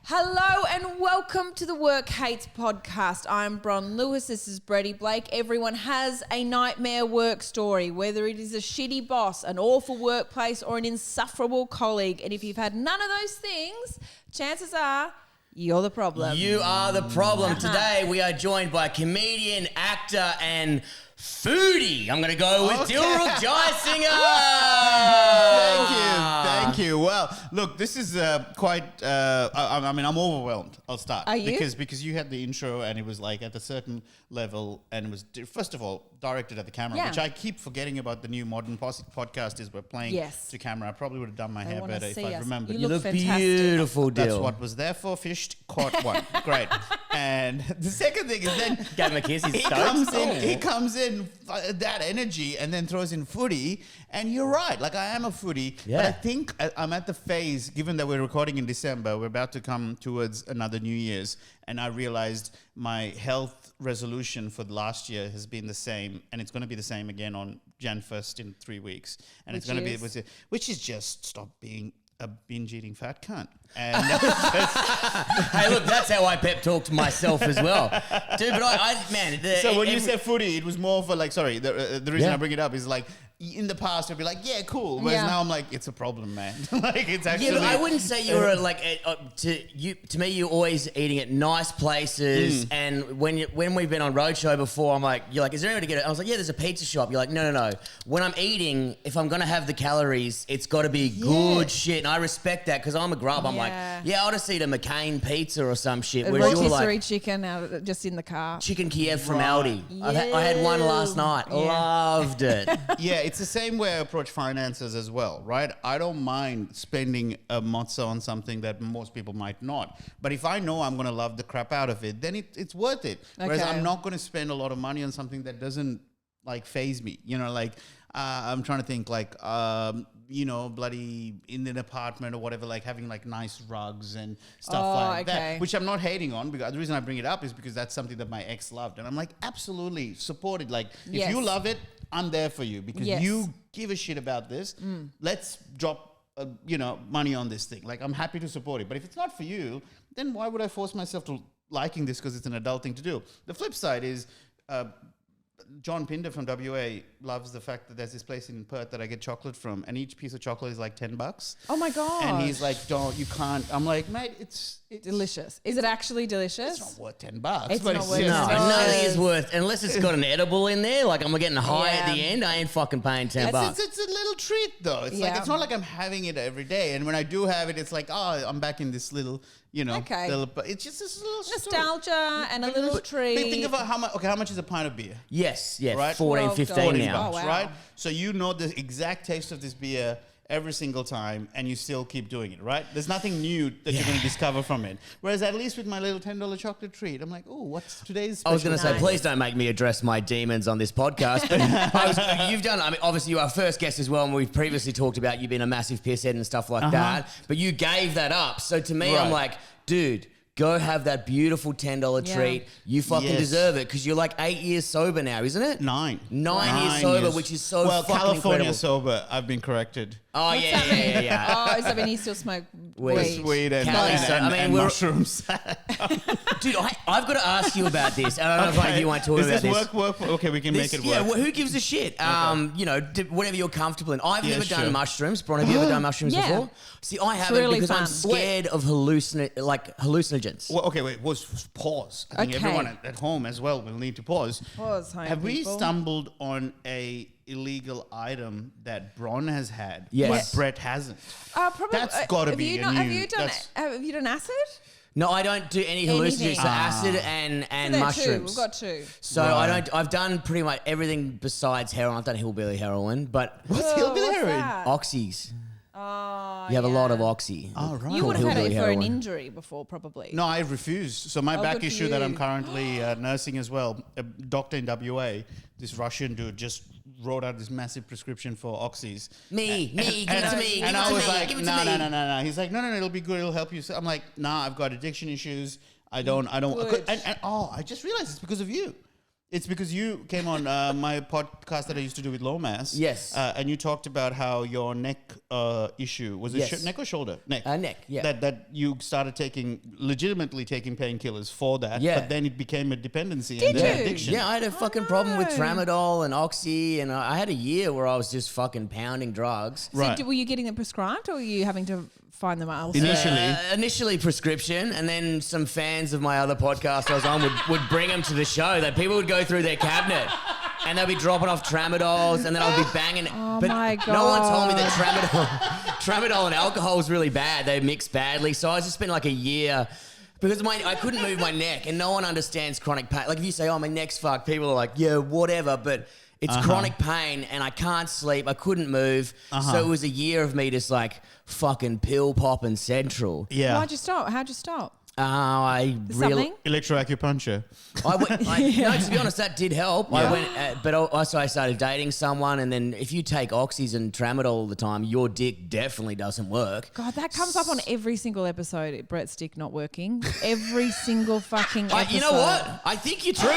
Hello and welcome to the Work Hates podcast. I'm Bron Lewis. This is Brady Blake. Everyone has a nightmare work story, whether it is a shitty boss, an awful workplace, or an insufferable colleague. And if you've had none of those things, chances are you're the problem. You are the problem. Today we are joined by comedian, actor, and foodie. I'm going to go with Dilruk Jayasinha. Thank you. Well, look, this is quite. I'm overwhelmed. I'll start. Are you? Because you had the intro and it was like at a certain level and it was first of all directed at the camera, which I keep forgetting about. The new modern podcast is we're playing to camera. I probably would have done my hair better if I remembered. You look beautiful, Dil. That's what was there for. Fished, caught one. Great. And the second thing is then gave him a kiss. He comes in that energy and then throws in footy. And you're right. Like, I am a footy. Yeah. But I think I'm at the phase, given that we're recording in December, we're about to come towards another New Year's. And I realized my health resolution for the last year has been the same. And it's going to be the same again on Jan 1st in 3 weeks. And which is just stop being a binge-eating fat cunt. And hey, look, that's how I pep talk to myself as well. Dude, but So when you say footy, it was more for like, sorry, the reason I bring it up is like, in the past, I'd be like, yeah, cool. Whereas now I'm like, it's a problem, man. Like, it's actually... Yeah, look, I wouldn't say you were like... To me, you're always eating at nice places. And when we've been on roadshow before, you're like, is there anywhere to get it? I was like, yeah, there's a pizza shop. You're like, no. When I'm eating, if I'm going to have the calories, it's got to be good shit. And I respect that because I'm a grub. I'm like, I'll just eat a McCain pizza or some shit. A rotisserie chicken out just in the car. Chicken Kiev from Aldi. Yes. I had one last night. Yeah. Loved it. Yeah, it's the same way I approach finances as well, right? I don't mind spending a mozza on something that most people might not. But if I know I'm going to love the crap out of it, then it's worth it. Whereas I'm not going to spend a lot of money on something that doesn't like phase me. You know, like I'm trying to think like, bloody in an apartment or whatever, like having like nice rugs and stuff like that, which I'm not hating on, because the reason I bring it up is because that's something that my ex loved. And I'm like, absolutely supported. Like, if you love it, I'm there for you because you give a shit about this. Let's drop, money on this thing. Like, I'm happy to support it. But if it's not for you, then why would I force myself to liking this because it's an adult thing to do? The flip side is, John Pinder from WA loves the fact that there's this place in Perth that I get chocolate from, and each piece of chocolate is like $10. Oh my god! And he's like, "Don't, you can't." I'm like, "Mate, it's delicious. Is it actually delicious? It's not worth $10. It's but not worth No, nothing is worth, unless it's got an edible in there. Like, I'm getting high at the end. I ain't fucking paying $10. It's a little treat though. It's like, it's not like I'm having it every day. And when I do have it, it's like, oh, I'm back in this little, but it's just this little nostalgia and a little treat. Think about how much is a pint of beer? Yes, yeah, right? 14, 15 now. Oh, wow. Right? So you know the exact taste of this beer every single time, and you still keep doing it, right? There's nothing new that you're going to discover from it. Whereas at least with my little $10 chocolate treat, I'm like, oh, what's today's special? I was going to say, please don't make me address my demons on this podcast. But you've done, obviously you are first guest as well, and we've previously talked about you being a massive pisshead and stuff like that. But you gave that up. So to me, I'm like, dude, go have that beautiful $10 treat. You fucking deserve it because you're like 8 years sober now, isn't it? 9. 9 years sober, which is so fucking California incredible. sober, I've been corrected. Oh, yeah. Oh, does that mean you still smoke weed and mushrooms? Dude, I've got to ask you about this. I don't know if you want to talk about this. Work? Okay, we can make it work. Yeah, who gives a shit? Whatever you're comfortable in. I've never done mushrooms. Bron, have you ever done mushrooms before? See, I haven't really because I'm scared of hallucinogens. Well, okay, wait. Pause. I think everyone at home as well will need to pause. Have we stumbled on a illegal item that Bron has had, but Brett hasn't? Probably. That's got to be a new... Have you done acid? No, I don't do any hallucinogens. So acid and mushrooms. We've got two. So I've done pretty much everything besides heroin. I've done hillbilly heroin, but what's hillbilly heroin? Oxys. Oh, you have a lot of oxy. Oh, right. You would have had it for an injury before, probably. No, I refused. So my back issue that I'm currently nursing as well, a doctor in WA, this Russian dude just wrote out this massive prescription for oxys. Give it to me. And I was like, no. He's like, no, it'll be good. It'll help you. So I'm like, nah, I've got addiction issues. I don't. I just realized it's because of you. It's because you came on my podcast that I used to do with Lomas. Yes. And you talked about how your neck issue, was it Yes. neck or shoulder? Neck. Neck, yeah. That you started legitimately taking painkillers for that. Yeah. But then it became a dependency Did and then you? addiction. Yeah, I had a fucking problem with no. tramadol and oxy, and I had a year where I was just fucking pounding drugs. So Right. were you getting them prescribed or were you having to find them elsewhere? Initially prescription, and then some fans of my other podcast I was on would bring them to the show. That people would go through their cabinet and they'd be dropping off tramadols, and then I'd be banging. Oh but my no one told me God. that tramadol and alcohol was really bad. They mix badly, so I just spent like a year. Because I couldn't move my neck, and no one understands chronic pain. Like if you say, "Oh, my neck's fucked," people are like, "Yeah, whatever," but it's chronic pain, and I can't sleep. I couldn't move, so it was a year of me just like fucking pill popping central. Yeah. Why'd you stop? How'd you stop? I really, Something? Electroacupuncture. no, to be honest, that did help. I went, but also I started dating someone, and then if you take oxys and tramadol all the time, your dick definitely doesn't work. God, that comes up on every single episode. Brett's dick not working. Every single fucking episode. You know what? I think you're true.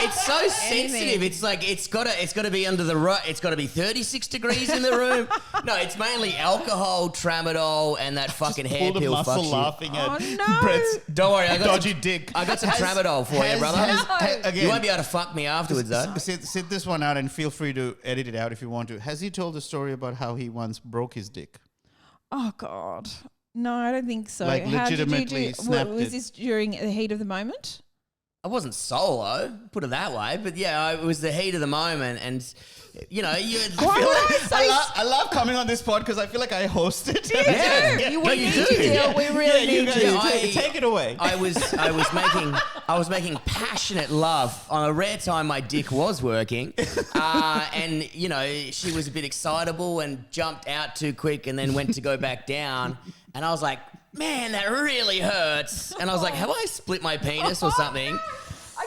It's so sensitive. It's like it's got to be under the right. It's got to be 36 degrees in the room. No, it's mainly alcohol, tramadol, and that fucking hair Pulled a pill. muscle Fucks you. laughing at Oh, no. Brett's Don't worry, I got dodgy some, dick. I got some tramadol for you, brother. again, You won't be able to fuck me afterwards, though. Sit this one out and feel free to edit it out if you want to. Has he told the story about how he once broke his dick? Oh, God. No, I don't think so. Like, How did you legitimately do? snapped Was it. this during the heat of the moment? I wasn't solo, put it that way, but yeah, it was the heat of the moment, and you know, I love coming on this pod because I feel like I host it. Yeah. You No, we you need do. you, Dil. We really you need guys you. take it away. I was making passionate love on a rare time my dick was working, and you know, she was a bit excitable and jumped out too quick, and then went to go back down, and I was like, man, that really hurts, and I was like, have I split my penis or something?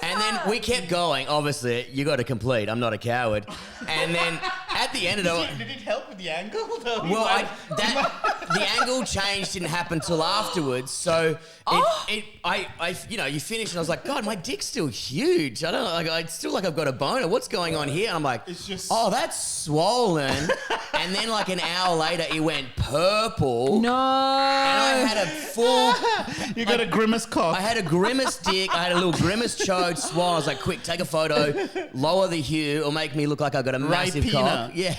And then we kept going. Obviously, you got to complete. I'm not a coward. And then at the end of it, Did it help with the angle? well, the angle change didn't happen till afterwards. So you finish, and I was like, God, my dick's still huge. I don't know, like, it's still like I've got a boner. What's going on here? And I'm like, It's just- oh, that's swollen. And then like an hour later, it went purple. No. And I had a full. You got a grimace cock. I had a grimace dick. I had a little grimace chode, swollen. I was like, quick, take a photo, lower the hue, or make me look like I've got a massive Ripena. cock. Yeah.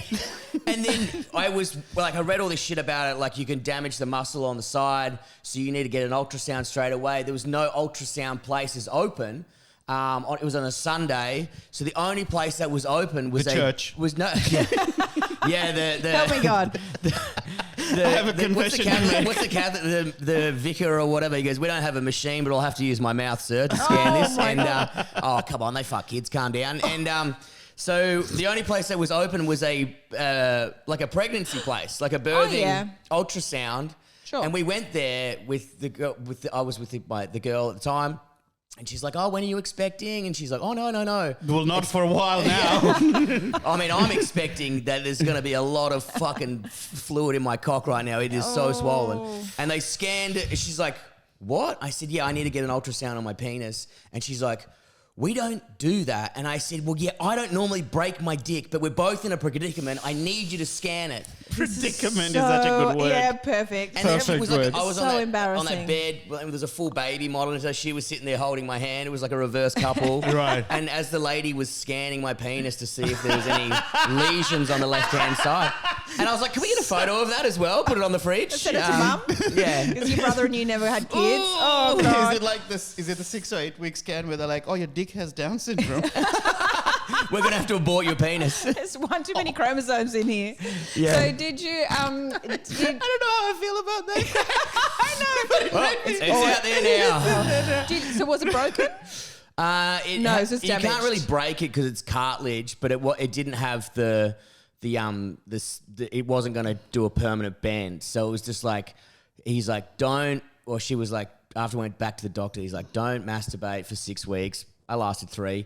And then I read all this shit about it, like you can damage the muscle on the side, so you need to get an ultrasound straight away. There was no ultrasound places open. It was on a Sunday, so the only place that was open was The church. Was no. Yeah, the Help me, God. I have a confession to make. What's the Catholic, the vicar or whatever? He goes, we don't have a machine, but I'll have to use my mouth, sir, to scan this. my And oh, come on, they fuck kids, calm down. And so the only place that was open was a pregnancy place, like a birthing ultrasound. Sure. And we went there with the girl. I was with the girl at the time. And she's like, oh, when are you expecting? And she's like, oh, no. Well, not for a while now. I mean, I'm expecting that there's going to be a lot of fucking fluid in my cock right now. It is so swollen. And they scanned it. And she's like, what? I said, yeah, I need to get an ultrasound on my penis. And she's like, we don't do that. And I said, well, yeah, I don't normally break my dick, but we're both in a predicament. I need you to scan it. Predicament is such a good word. Yeah, perfect. And then Perfect it was like, word. I was So on embarrassing. that bed. There was a full baby model, and so she was sitting there holding my hand. It was like a reverse couple. Right. And as the lady was scanning my penis to see if there was any lesions on the left-hand side, and I was like, can we get a photo of that as well? Put it on the fridge. Send it to mum. Yeah. Because your brother and you never had kids. Oh, God. Is it like this? Is it the 6 or 8 week scan where they're like, oh, your dick has Down syndrome? We're going to have to abort your penis. There's one too many chromosomes in here. Yeah. So did you, I don't know how I feel about that. Well, it's out there now. so was it broken? No, it's just you can't damaged. really break it because it's cartilage, but it didn't have it wasn't going to do a permanent bend. So it was just like, he's like, don't, or she was like, after I went back to the doctor, he's like, don't masturbate for 6 weeks. I lasted 3.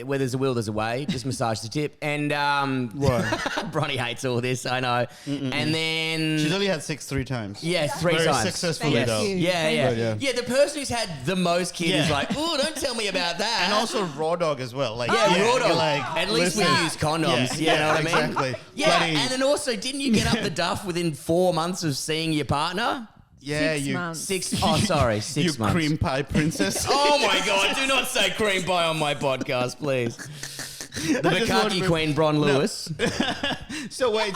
Where there's a will, there's a way. Just massage the tip. And Bronny hates all this, I know. And then... She's only had sex 3 times. Yeah, 3 Very times. successfully, Thank though. you. Yeah. The person who's had the most kids is like, oh, don't tell me about that. And also raw dog as well. Like, raw dog. Like, At least we use condoms. You know what I mean? Exactly. Yeah, Bloody- and then also, didn't you get up the duff within 4 months of seeing your partner? Yeah, 6 you... months. 6 months. You cream pie princess. Oh my God, do not say cream pie on my podcast, please. The I just want Bukkake to- Queen, Bron Lewis. So wait,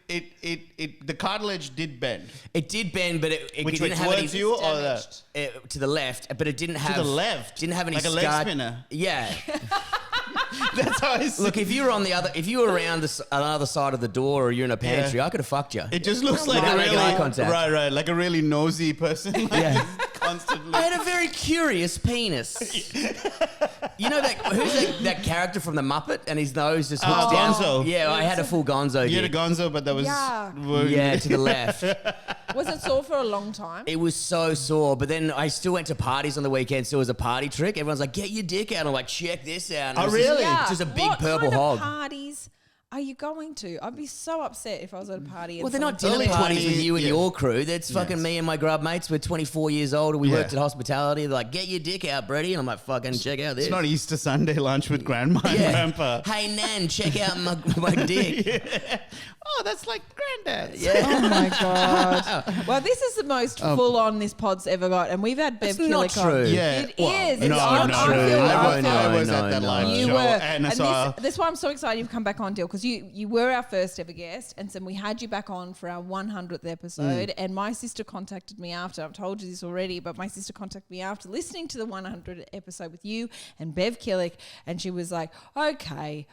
the cartilage did bend. It did bend, but it Which way, didn't have any... towards you or that? To the left, but it didn't have... To the left? Didn't have any Like a leg spinner? Yeah. That's how I see Look, if you were around another side of the door or you're in a pantry, I could have fucked you. It just looks like Without a making really... eye contact. Right, like a really nosy person. Like, Yeah. constantly... I had a very curious penis. You know who's that character from the Muppet and his nose just hooks down? Gonzo. Yeah, I had a full Gonzo. You had a gig. gonzo, but that was... Yeah, to the left. Was it sore for a long time? It was so sore, but then I still went to parties on the weekend, so it was a party trick. Everyone's like, get your dick out. I'm like, check this out. And Oh, it was really? Just a big What purple kind hog. of parties are you going to? I'd be so upset if I was at a party. And Well, they're not someone dinner told me- parties with you and yeah. your crew. That's fucking me and my grub mates. We're 24 years old and we Yeah. worked at hospitality. They're like, get your dick out, Brady. And I'm like, fucking check out this. It's not Easter Sunday lunch with grandma and grandpa. Hey, Nan, check out my dick. Oh, that's like granddad's. Yeah. Oh my god! Well, this is the most full on this pod's ever got, and we've had Bev That's not Killick on. true. Yeah. It Well, is. no, It's not not true. true. I was No, at that no. live You show were, and I and saw... that's why I'm so excited you've come back on, Dill, because you were our first ever guest, and so we had you back on for our 100th episode. And my sister contacted me after. I've told you this already, but my sister contacted me after listening to the 100th episode with you and Bev Killick, and she was like, "Okay,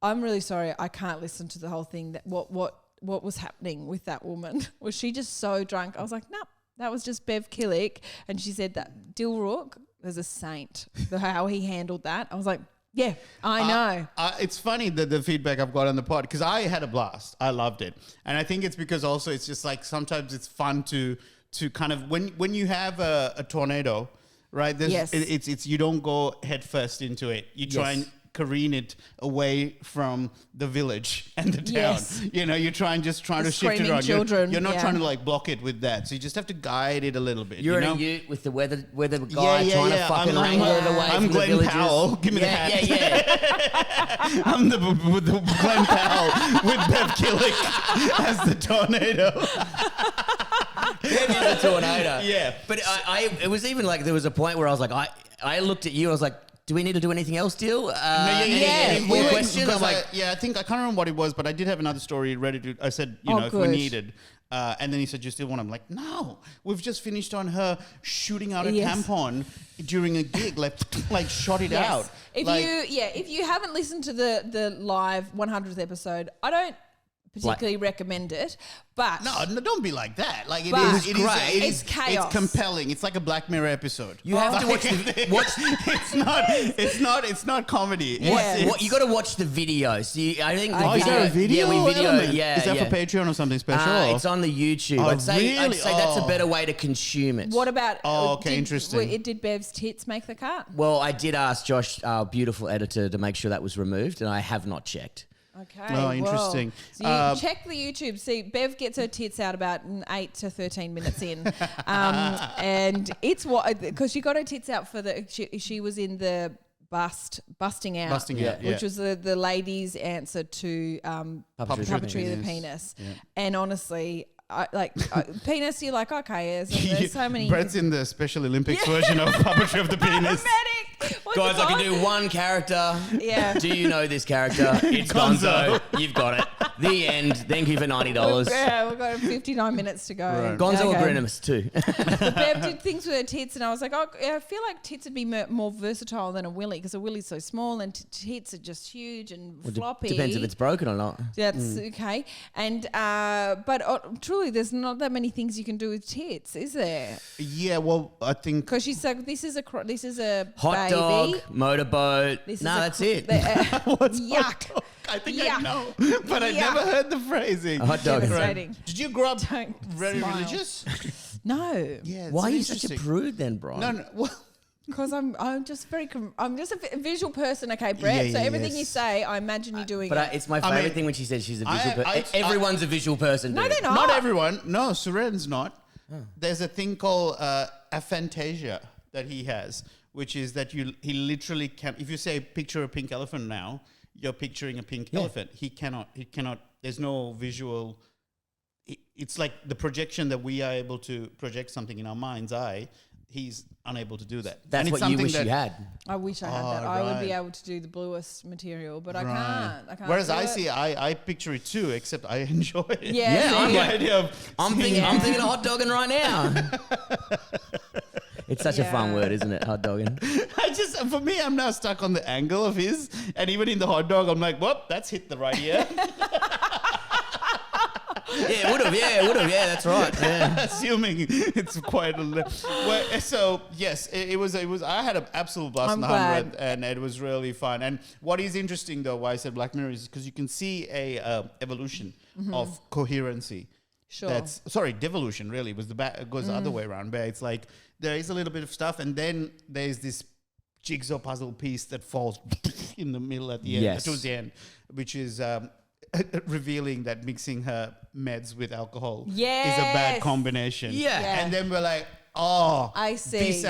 I'm really sorry, I can't listen to the whole thing. That what was happening with that woman? Was she just so drunk?" I was like, "Nope, that was just Bev Killick." And she said that Dilruk was a saint. How he handled that, I was like, yeah, I know. It's funny that the feedback I've got on the pod, because I had a blast. I loved it. And I think it's because also it's just like sometimes it's fun to kind of, when you have a tornado, right? Yes. It's you don't go head first into it. You try and careen it away from the village and the town. Yes. You know, you try and just try The to shift it screaming around. children, You're not yeah. trying to like block it with that. So you just have to guide it a little bit. You're you know? in a ute with the weather guy Yeah, trying yeah. to fucking I'm- wrangle it I'm- away I'm from Glenn the villagers. Powell. Give me the hat. Yeah. I'm the Glenn Powell with Bev Killick as the tornado. The tornado. Yeah. But it was even like there was a point where I was like, I looked at you, I was like, do we need to do anything else, Dill? Any more questions? I'm like, I think I can't remember what it was, but I did have another story ready to. I said, you know, if we good. needed. And then he said, "You still want?" I'm like, "No, we've just finished on her shooting out a Yes. tampon during a gig, like shot it out." If you haven't listened to the live 100th episode, I don't particularly recommend it, but No, don't be like that. Like it But is, it great. is, It's chaos. It's compelling. It's like a Black Mirror episode. you have to watch It's not comedy. Yeah. you got to watch the video. So I think the Oh, is video. there a video? Yeah, we video. element? Yeah, Is that yeah. for Patreon or something special? It's on the YouTube. Oh, I'd say really? that's a Oh. better way to consume it. what about? Oh, okay, interesting. Did Bev's tits make the cut? Well, I did ask Josh, our beautiful editor, to make sure that was removed, and I have not checked. Okay. Oh, interesting. So you check the YouTube. See, Bev gets her tits out about 8 to 13 minutes in, and it's because she got her tits out for she was in the busting out, which was the ladies' answer to puppetry of the penis. Yeah. And honestly, penis, you're like, okay, there's so many. Brett's in the Special Olympics version of Puppetry of the Penis. Medic! What's Guys, it I can called? do one character. Yeah. Do you know this character? It's Gonzo. You've got it. The end. Thank you for $90. Yeah, we've got 59 minutes to go. Right. Gonzo or Okay. Grinimus too. But Bev did things with her tits, and I was like, oh, I feel like tits would be more versatile than a willy, because a willy's so small and tits are just huge and floppy. Depends if it's broken or not. That's okay. And but truly, there's not that many things you can do with tits, is there? Yeah, well, I think Because she's like, this is a Hot baby. dog, motorboat. This is No, a that's it. What's yuck. I think Yeah. I know, but I Yeah. never heard the phrasing. A hot dog. Devastating. Did you grow up Don't very smile. religious? No. Yeah. Why are you it's such a interesting. prude then, Bron? No. Well, Because I'm just I'm just a visual person, okay, Brett? Yeah, so yeah, everything yes. you say, I imagine you doing But it. it's my favorite mean, thing when she says she's a visual person. I- Everyone's a visual person. No, dude. they're not. Not everyone. No, Suren's not. There's a thing called aphantasia that he has, which is that he literally can. If you say picture a pink elephant now, you're picturing a pink elephant. He cannot. There's no visual. It's like the projection that we are able to project something in our mind's eye. He's unable to do that. That's And it's what you something wish you had. I wish I had that. Oh, I would be right. able to do the bluest material, but I Right. can't. Whereas do I it. see, I picture it too, except I enjoy it. Yeah, Yeah, I'm see? The like- idea of I'm thinking of hot dogging right now. It's such a fun Yeah. word, isn't it? Hot dogging. for me, I'm now stuck on the angle of his, and even in the hot dog, I'm like, whoop, that's hit the right ear. Yeah, it would have. Yeah, that's right. Yeah. Assuming it's quite so yes, it was. I had an absolute blast I'm on the glad. 100th, and it was really fun. And what is interesting though, why I said Black Mirror is because you can see a evolution of coherency. Sure. That's sorry, devolution. Really, it was it goes the other way around. Where it's like there is a little bit of stuff, and then there's this jigsaw puzzle piece that falls in the middle at the end, Yes. towards the end, which is revealing that mixing her meds with alcohol is a bad Yes. combination. Yeah. And then we're like, oh, I see.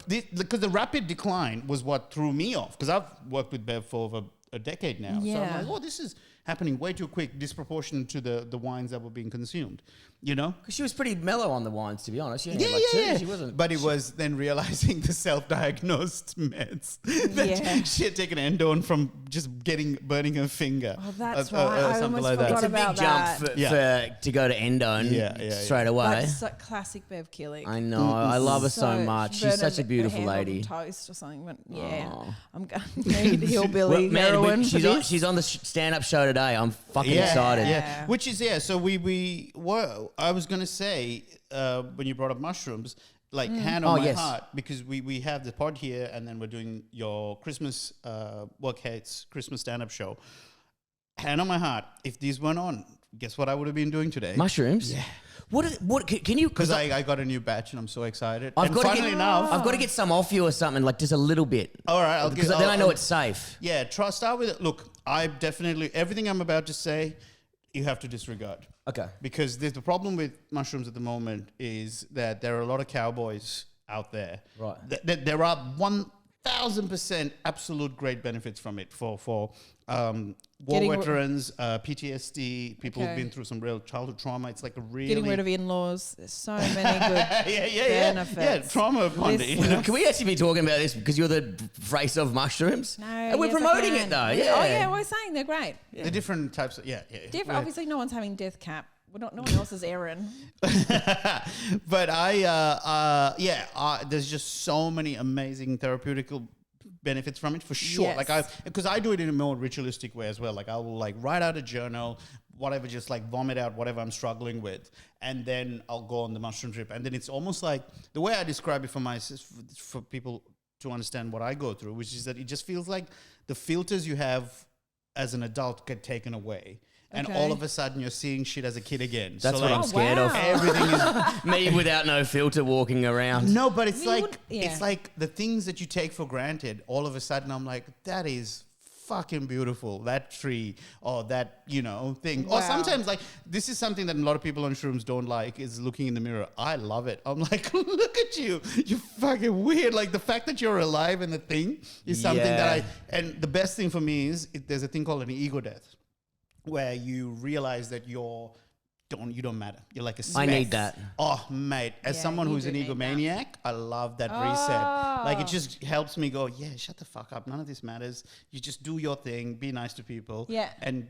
Because the rapid decline was what threw me off. Because I've worked with Bev for over a decade now. So Yeah. I'm like, oh, this is happening way too quick, disproportionate to the wines that were being consumed. You know? Because she was pretty mellow on the wines, to be honest. She only had like two. She wasn't. But it was then realizing the self-diagnosed meds that Yeah. she had taken endone from just burning her finger. Oh, that's or right. I something almost like forgot that. It's a big about jump that. to go to endone Yeah. straight away. That's like classic Bev Killick. I know. I love her so much. She's burn such a her beautiful hand on lady. toast or something, but yeah, Oh. I'm going to need hillbilly Man, heroin for she's on, this. she's on the stand-up show today. I'm fucking excited. Yeah. Which is so we were. I was gonna say when you brought up mushrooms, like hand on Oh, my yes. heart, because we have the pod here, and then we're doing your Christmas Work Hates Christmas stand-up show. Hand on my heart, if these weren't on, guess what I would have been doing today? Mushrooms? Yeah. What can you... Because I got a new batch and I'm so excited. I've and got to funnily get enough, I've got to get some off you or something, like just a little bit. all right, I'll Because get, then I know I'll- it's safe. Yeah, start with it. Look, I definitely everything I'm about to say, you have to disregard. Okay. Because the problem with mushrooms at the moment is that there are a lot of cowboys out there. Right. There are 1,000% absolute great benefits from it for war Getting veterans, PTSD, people who've Okay. been through some real childhood trauma. It's like a really Getting rid of in-laws. There's so many good yeah, benefits. trauma ponder. This- You know? Can we actually be talking about this because you're the face of mushrooms? No, And we're yes, I promoting can. it though. Oh Yeah. yeah, we're saying they're great. The different types of Different. Obviously, no one's having death cap. We're not. No one else is Aaron. But there's just so many amazing therapeutical benefits from it for sure. Yes. Like because I do it in a more ritualistic way as well. Like I will like write out a journal, whatever, just like vomit out whatever I'm struggling with, and then I'll go on the mushroom trip. And then it's almost like the way I describe it for people to understand what I go through, which is that it just feels like the filters you have as an adult get taken away. And Okay. all of a sudden you're seeing shit as a kid again. That's so what like, I'm scared of. wow. everything is Me without no filter walking around. no, but it's You like would- yeah. it's like the things that you take for granted. All of a sudden, I'm like, that is fucking beautiful. That tree or that thing. Or Wow. sometimes like this is something that a lot of people on shrooms don't like is looking in the mirror. I love it. I'm like, look at you. You're fucking weird. Like the fact that you're alive and the thing is something that Yeah. and the best thing for me is there's a thing called an ego death, where you realize that you don't matter. You're like a speck. I need that. Oh, mate. As Yeah, someone you who's do an need egomaniac, I love that reset. Like, Oh. it just helps me go, yeah, shut the fuck up. None of this matters. You just do your thing, be nice to people, Yeah. and,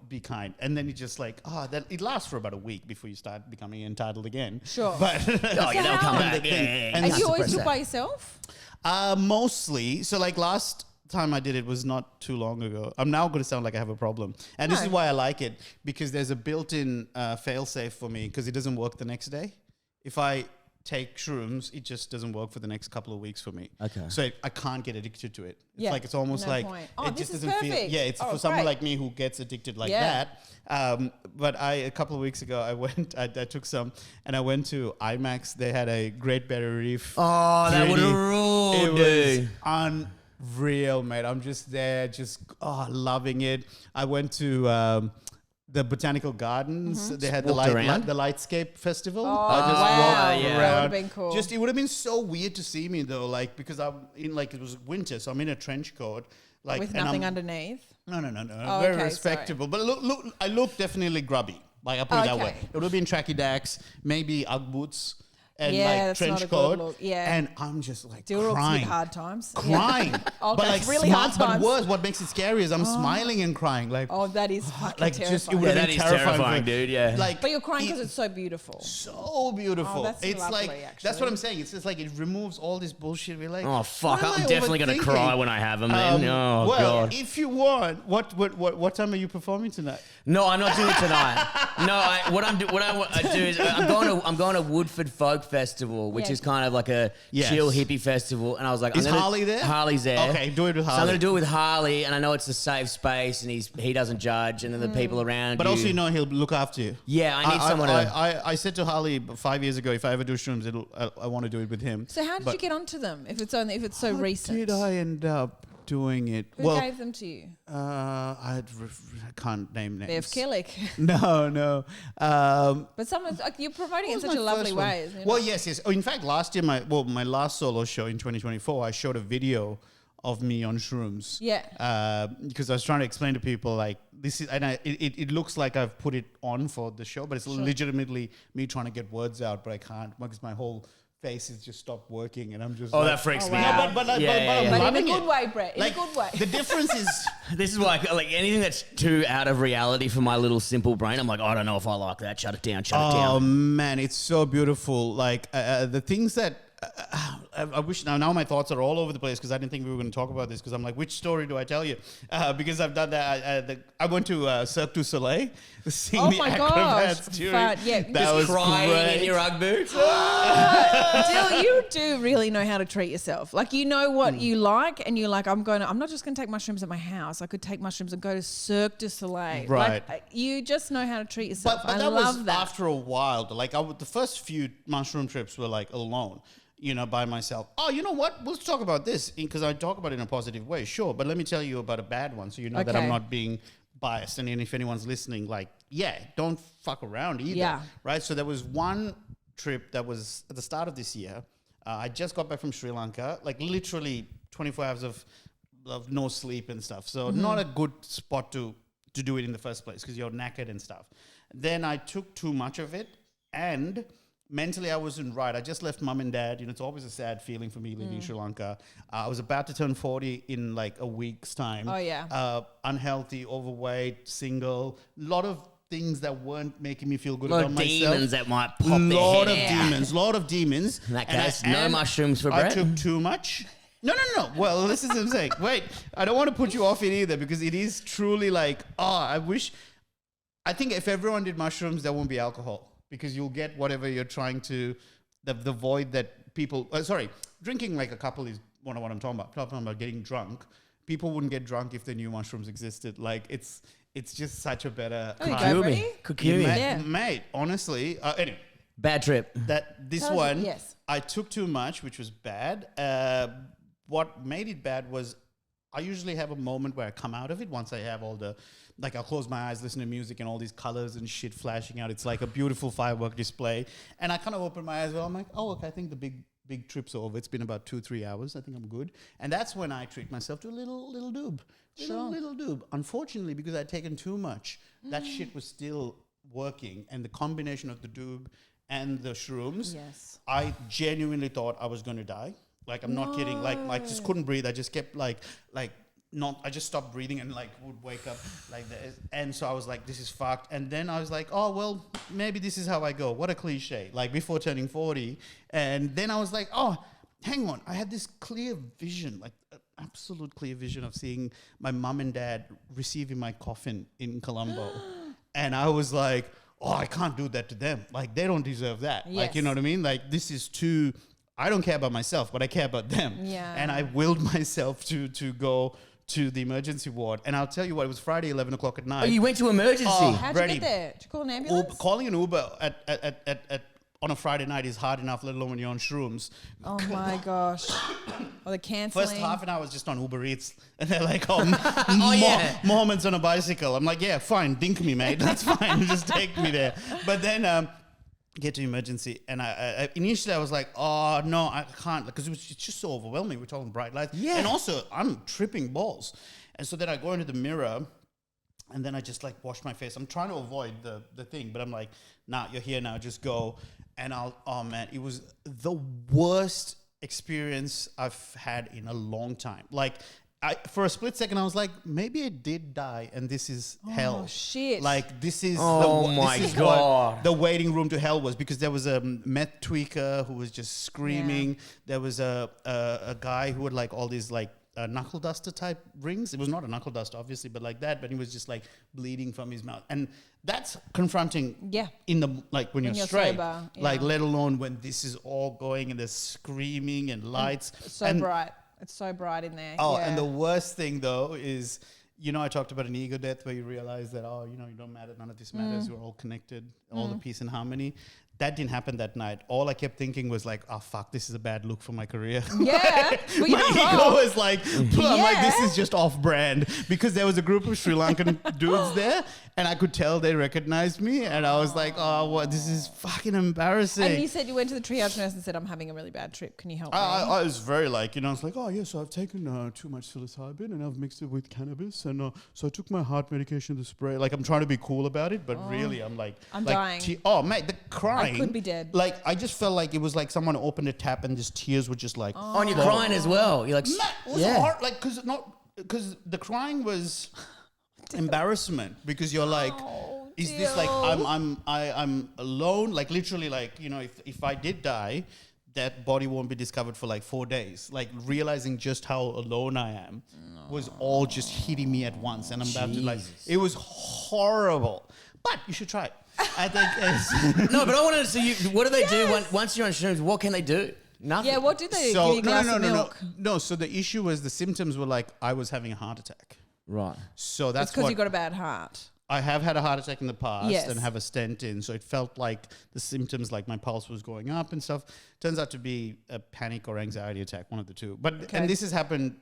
be kind. And then you just like, that it lasts for about a week before you start becoming entitled again. Sure. But Oh, yeah, they'll come how- back. Yeah. And And that's you always suppress do it that. by yourself? mostly. So like last time I did it was not too long ago. I'm now going to sound like I have a problem. And this No. is why I like it, because there's a built-in fail-safe for me because it doesn't work the next day. If I take shrooms, it just doesn't work for the next couple of weeks for me. Okay. So I can't get addicted to it. It's Yeah. like, it's almost No like, point. Oh, it this just is doesn't feel, perfect. yeah, it's Oh, for someone great. like me who gets addicted like Yeah. that. But a couple of weeks ago, I took some and I went to IMAX. They had a Great Barrier Reef. Oh, that would 3D. have ruled, It dude. was unreal, mate. I'm just there, loving it. I went to the Botanical Gardens. They had Walked around? the Lightscape Festival. Oh, I just wow. walked Yeah. around. That would've been cool. It would have been so weird to see me though, like because I'm in it was winter, so I'm in a trench coat, like With and nothing I'm, underneath. No. Oh, Very okay, respectable. But look, I look definitely grubby. Like I put it that way. Okay. It would have been tracky dacks, maybe Ugg boots, and Yeah, like that's not trench a good coat. look. Yeah. And I'm just like Dilruk's crying. hit hard times. Crying. Okay, but like it's really hard But times. worse, what makes it scary is I'm smiling and crying. Like Oh, that is fucking like terrifying. just it would Yeah, have that been is terrifying, terrifying, for- dude. Yeah. Like But you're crying because it- it's so beautiful. so beautiful. Oh, that's it's lovely, like actually. that's what I'm saying. It's just like it removes all this bullshit. We're like, Oh fuck! what am I'm I definitely gonna overthinking? cry when I have them. Then. Oh well, god! if you want, what time are you performing tonight? No, I'm not doing it tonight. No, what I do is I'm going to Woodford Folk Festival, which Yeah. is kind of like a Yes. chill hippie festival. And I was like, Is Harley there? Harley's there. Okay, do it with So I'm Harley. going to do it with Harley, and I know it's a safe space, and he doesn't judge, and then the people around. But also, you know, he'll look after you. Yeah, I need someone to. I said to Harley 5 years ago, if I ever do shrooms, I want to do it with him. So how did you get onto them if it's so recent? Did I end up doing it? Who gave them to you? I can't name names. Bev Killick. No. But someone's like you're promoting it in What was such a my lovely first one? way. isn't it? Well, yes. Oh, in fact, last year, my last solo show in 2024, I showed a video of me on shrooms. Yeah. Because I was trying to explain to people like this is, and it looks like I've put it on for the show, but it's legitimately me trying to get words out, but I can't because my whole face has just stopped working, and I'm just. Oh, like, that freaks Oh, me wow. out. But Yeah, yeah, I'm yeah. But in a loving good it. way, Brett. In Like a good way. the difference is. This is why, like, anything that's too out of reality for my little simple brain, I'm like, I don't know if I like that. Shut it down. Shut it Oh down. man, it's so beautiful. Like the things that I wish now my thoughts are all over the place because I didn't think we were going to talk about this because I'm like, which story do I tell you? Because I've done that. I went to Cirque du Soleil, seeing Oh the my acrobats gosh. during. But, yeah, that just was Crying great. in your Ugg boots. Dill, you do really know how to treat yourself. Like you know what you like, and you're like, I'm not just going to take mushrooms at my house. I could take mushrooms and go to Cirque du Soleil. Right. Like, you just know how to treat yourself. But I that love was that. after a while. Like the first few mushroom trips were like alone, by myself. Oh, you know what? We'll talk about this because I talk about it in a positive way, sure. But let me tell you about a bad one, so you know that I'm Okay. not being biased. And if anyone's listening, like, yeah, don't fuck around either. Yeah. Right. So there was one trip that was at the start of this year. I just got back from Sri Lanka, like literally 24 hours of no sleep and stuff. So not a good spot to do it in the first place because you're knackered and stuff. Then I took too much of it and mentally I wasn't right. I just left mum and dad. It's always a sad feeling for me leaving Sri Lanka. I was about to turn 40 in like a week's time. Oh, yeah. Unhealthy, overweight, single, lot of things that weren't making me feel good A lot about of myself. demons that might pop their head out. Lot of demons. In that And case, no mushrooms for I Brett. took too much. No. Well, this is what I'm saying. Wait, I don't want to put you off it either because it is truly like, I think if everyone did mushrooms, there won't be alcohol because you'll get whatever you're trying to, the void that people, drinking like a couple is what I'm talking about. Talking about getting drunk. People wouldn't get drunk if they knew mushrooms existed. Like it's just such a better. There you time. go, Brady. Could kill me. Yeah. Mate, honestly, anyway. Bad trip. This Tell us- one, yes. I took too much, which was bad. What made it bad was I usually have a moment where I come out of it once I have all the, like I'll close my eyes, listen to music and all these colors and shit flashing out. It's like a beautiful firework display. And I kind of open my eyes, I'm like, oh, okay, I think the big trip's over. It's been about 2-3 hours. I think I'm good. And that's when I treat myself to a little doob. Little doob. Unfortunately, because I'd taken too much, that shit was still working. And the combination of the doob and the shrooms, Yes. I genuinely thought I was going to die. Like, I'm not kidding. Like, I just couldn't breathe. I just kept I just stopped breathing and like would wake up like this. And so I was like, this is fucked. And then I was like, oh, well, maybe this is how I go. What a cliche. Like before turning 40. And then I was like, oh, hang on. I had this clear vision, like an absolute clear vision of seeing my mum and dad receiving my coffin in Colombo. And I was like, oh, I can't do that to them. Like, they don't deserve that. Yes. Like, you know what I mean? Like, this is too, I don't care about myself, but I care about them. Yeah. And I willed myself to go to the emergency ward. And I'll tell you what, it was Friday, 11 o'clock at night. Oh, you went to emergency. How'd you Ready. get there? Did you call an ambulance? Calling an Uber at on a Friday night is hard enough, let alone when you're on shrooms. Oh my gosh. Or the cancelling. First half an hour was just on Uber Eats. And they're like, oh, yeah. Mohammed's on a bicycle. I'm like, yeah, fine, dink me, mate. That's fine. Just take me there. But then get to emergency. And I initially I was like, oh, no, I can't. Because it's just so overwhelming. We're talking bright lights. Yeah. And also, I'm tripping balls. And so then I go into the mirror. And then I just like wash my face. I'm trying to avoid the thing, but I'm like, nah, you're here now, just go. And oh man, it was the worst experience I've had in a long time. Like, for a split second, I was like, maybe I did die and this is hell. Oh, shit. Like, this is my this is God. what the waiting room to hell was, because there was a meth tweaker who was just screaming. Yeah. There was a guy who had like all these like knuckle duster type rings. It was not a knuckle duster, obviously, but like that. But he was just like bleeding from his mouth, and that's confronting. Yeah. In the like when you're straight, sober, yeah. like let alone when this is all going and there's screaming and lights. So and, bright. It's so bright in there. Oh, yeah. and the worst thing though is, you know, I talked about an ego death where you realize that, oh, you know, you don't matter, none of this matters, we're all connected, all the peace and harmony. That didn't happen that night. All I kept thinking was like, oh fuck, this is a bad look for my career. Yeah. Well, you're My not ego wrong. was like, I'm like, this is just off brand, because there was a group of Sri Lankan dudes there and I could tell they recognized me, and I was like, oh, what? This is fucking embarrassing. And you said you went to the triage nurse and said, I'm having a really bad trip. Can you help me? I was very like, you know, I was like, oh, yeah, so I've taken too much psilocybin and I've mixed it with cannabis. And so I took my heart medication, the spray. Like, I'm trying to be cool about it, but really I'm like... I'm like dying. oh, mate, the crying... I could be dead. Like, I just felt like it was like someone opened a tap and just tears were just like... Oh, and you're crying as well. You're like, It was hard, like, because the crying was embarrassment, because you're like... Is this like I'm alone? Like, literally, like, you know, if I did die, that body won't be discovered for like 4 days. Like, realizing just how alone I am was all just hitting me at once, and I'm about to like, it was horrible. But you should try it. I think it's no, but I wanted to see you. What do they do once you're on shrooms? What can they do? Nothing. Yeah, what did they so give you a glass of milk? no. So the issue was the symptoms were like I was having a heart attack. Right. So It's that's because what you got a bad heart. I have had a heart attack in the past Yes. and have a stent in. So it felt like the symptoms, like my pulse was going up and stuff. Turns out to be a panic or anxiety attack, one of the two. But Okay. and this has happened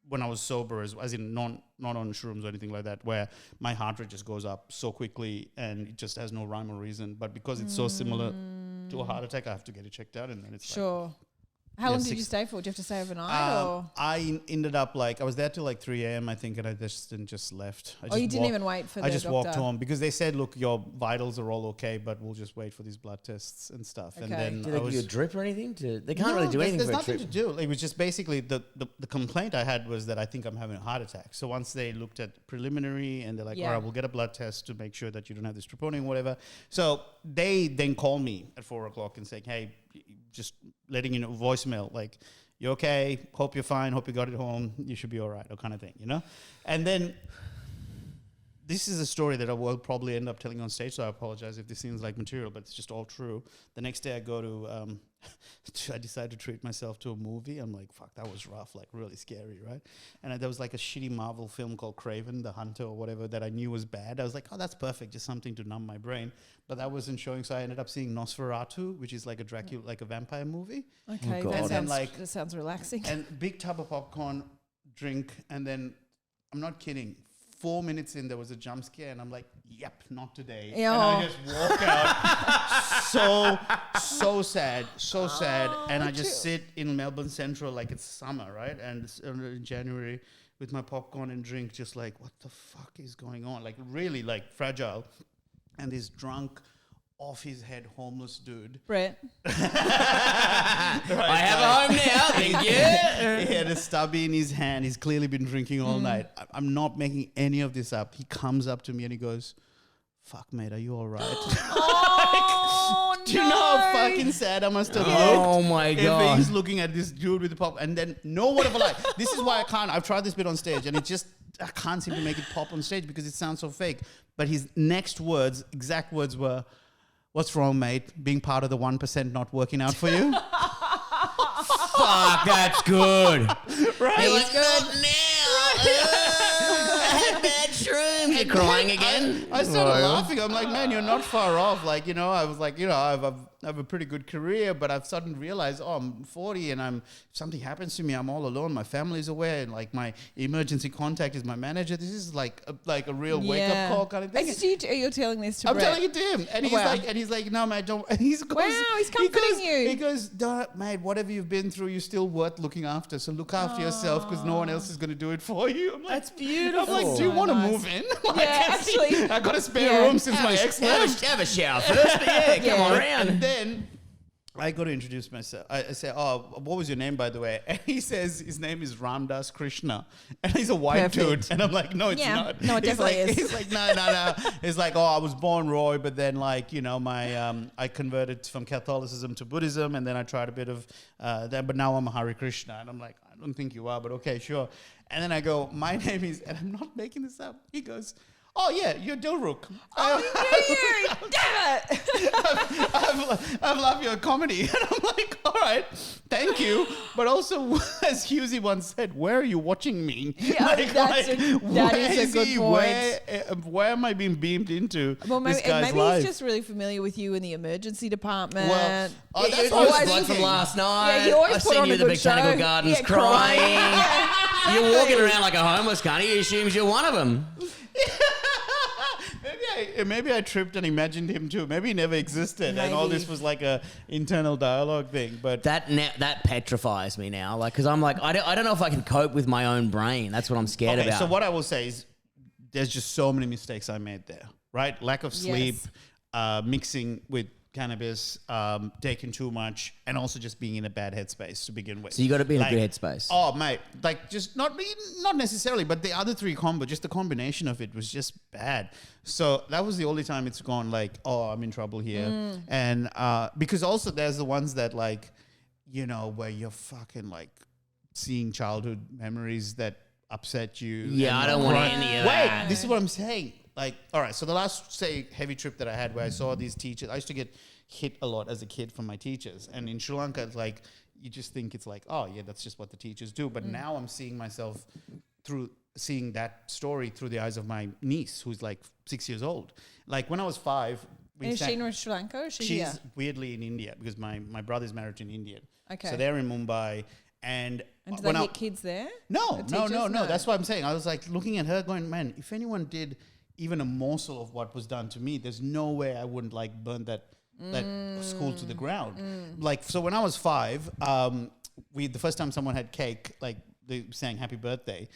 when I was sober, as in not on shrooms or anything like that, where my heart rate just goes up so quickly and it just has no rhyme or reason. But because it's so similar to a heart attack, I have to get it checked out, and then it's Sure. How long did you stay for? Did you have to stay overnight? Or? I ended up like I was there till like 3 a.m. I think, and I just left. I You didn't even wait for the I just walked doctor? home because they said, "Look, your vitals are all okay, but we'll just wait for these blood tests and stuff." And Okay. then Do they give you a drip or anything? They can't really do anything There's for a nothing trip. to do. It was just basically the complaint I had was that I think I'm having a heart attack. So once they looked at preliminary and they're like, Yeah. "All right, we'll get a blood test to make sure that you don't have this troponin, whatever." So they then call me at 4 o'clock and say, "Hey, just letting you know, voicemail like." You okay? Hope you're fine. Hope you got it home. You should be all right, or kind of thing, you know? And then this is a story that I will probably end up telling on stage, so I apologize if this seems like material, but it's just all true. The next day I go to, I decided to treat myself to a movie. I'm like, fuck, that was rough, like really scary, right? And there was like a shitty Marvel film called Craven the Hunter or whatever that I knew was bad. I was like, oh, that's perfect, just something to numb my brain. But that wasn't showing, so I ended up seeing Nosferatu, which is like a Dracula, like a vampire movie. Okay, God. that sounds relaxing. And big tub of popcorn, drink, and then, I'm not kidding, 4 minutes in, there was a jump scare, and I'm like, yep, not today. Yeah. And I just walk out. so sad. And I just sit in Melbourne Central like it's summer, right? And it's in January with my popcorn and drink, just like, what the fuck is going on? Like, really, like, fragile. And this drunk, off his head, homeless dude. Brett. I have a home now. Thank you. He had a stubby in his hand. He's clearly been drinking all night. I'm not making any of this up. He comes up to me and he goes, "Fuck, mate, are you all right?" Oh, Do you know how fucking sad I must have looked? Oh my If god. he's looking at this dude with the pop, and then no one ever like. This is why I can't. I've tried this bit on stage, and it just I can't seem to make it pop on stage because it sounds so fake. But his exact words were, "What's wrong, mate? Being part of the 1% not working out for you?" Fuck, that's good. Right? You're like, not now. I had bad shrooms. You're crying again. I started laughing. I'm like, man, you're not far off. Like, I was like, I have a pretty good career, but I've suddenly realized, I'm 40 and something happens to me, I'm all alone. My family's away, and like my emergency contact is my manager. This is like a real wake up call kind of thing. You're telling this to I'm Brett? telling it to him, and he's like, no, mate, don't. And he's comforting you. He goes, mate, whatever you've been through, you're still worth looking after. So look after yourself, because no one else is going to do it for you. I'm like, that's beautiful. I'm like, do you want to move in? Actually, I got a spare room since my ex left. Have a shower first, but come on around. And then I got to introduce myself. I say, what was your name, by the way? And he says his name is Ramdas Krishna. And he's a white dude. And I'm like, no, it's not. No, it definitely is. He's like, no. It's like, I was born Roy, but then I converted from Catholicism to Buddhism, and then I tried a bit of that, but now I'm a Hare Krishna. And I'm like, I don't think you are, but okay, sure. And then I go, my name is, and I'm not making this up. He goes, oh yeah, you're Dilruk. Oh, damn it! I love your comedy. And I'm like, all right, thank you. But also, as Husey once said, where are you watching me? Yeah, that is a good point. Where am I being beamed into this guy's maybe life? he's just really familiar with you in the emergency department. Well, You're always bloke from last night. Yeah, he always I've put seen on you a at the good Botanical show. Gardens Yeah, crying. You're walking around like a homeless cunt. He assumes you're one of them. Maybe I tripped and imagined him too. Maybe he never existed, and all this was like a internal dialogue thing. But that petrifies me now. Like, because I'm like, I don't know if I can cope with my own brain. That's what I'm scared about. So what I will say is, there's just so many mistakes I made there. Right, lack of sleep, mixing with cannabis, taking too much, and also just being in a bad headspace to begin with. So you got to be in a good headspace. Oh, mate, like just not necessarily, but the other three just the combination of it was just bad. So that was the only time it's gone like, oh, I'm in trouble here. And because also there's the ones that like, where you're fucking like seeing childhood memories that upset you. Yeah, I don't want any of that. Wait, this is what I'm saying. Like, all right, so the last, say, heavy trip that I had where I saw these teachers, I used to get hit a lot as a kid from my teachers. And in Sri Lanka, it's like, you just think it's like, oh, yeah, that's just what the teachers do. But now I'm seeing myself seeing that story through the eyes of my niece, who's like 6 years old. Like, when I was 5... Is she in Sri Lanka or is she here? She's weirdly in India because my brother's married to an Indian. Okay. So they're in Mumbai. And do they hit kids there? No. That's what I'm saying. I was like looking at her going, man, if anyone did even a morsel of what was done to me, there's no way I wouldn't like burn that school to the ground. Like, so when I was 5, the first time someone had cake, like they sang happy birthday,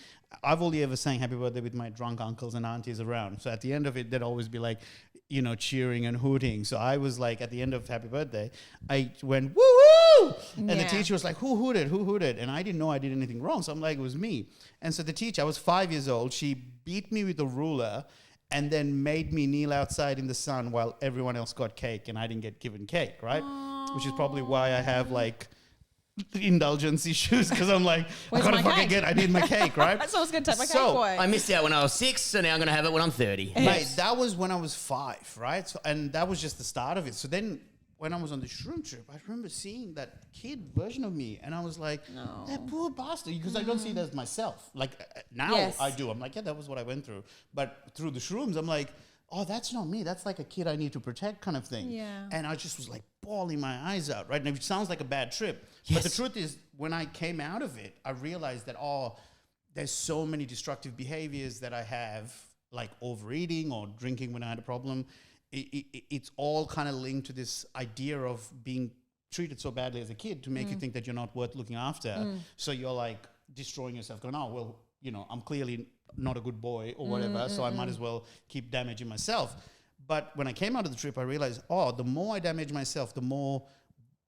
I've only ever sang happy birthday with my drunk uncles and aunties around. So at the end of it, they'd always be like, cheering and hooting. So I was like, at the end of happy birthday, I went, woo woo! And the teacher was like, who hooted? And I didn't know I did anything wrong. So I'm like, it was me. And so the teacher, I was 5 years old. She beat me with a ruler and then made me kneel outside in the sun while everyone else got cake and I didn't get given cake, right? Aww. Which is probably why I have like indulgence issues, because I'm like, I gotta fucking I need my cake, right? So I was gonna take my cake away. I missed out when I was 6, so now I'm gonna have it when I'm 30. Mate, that was when I was 5, right? So, and that was just the start of it. So then when I was on the shroom trip, I remember seeing that kid version of me, and I was like, that poor bastard, because I don't see it as myself. Like now I do. I'm like, yeah, that was what I went through. But through the shrooms, I'm like, oh, that's not me. That's like a kid I need to protect kind of thing. Yeah. And I just was like bawling my eyes out, right? And it sounds like a bad trip. Yes. But the truth is, when I came out of it, I realized that, there's so many destructive behaviors that I have, like overeating or drinking when I had a problem. It's all kind of linked to this idea of being treated so badly as a kid to make you think that you're not worth looking after. So you're like destroying yourself, going, oh, well, I'm clearly not a good boy or whatever, so I might as well keep damaging myself. But when I came out of the trip, I realized, the more I damage myself, the more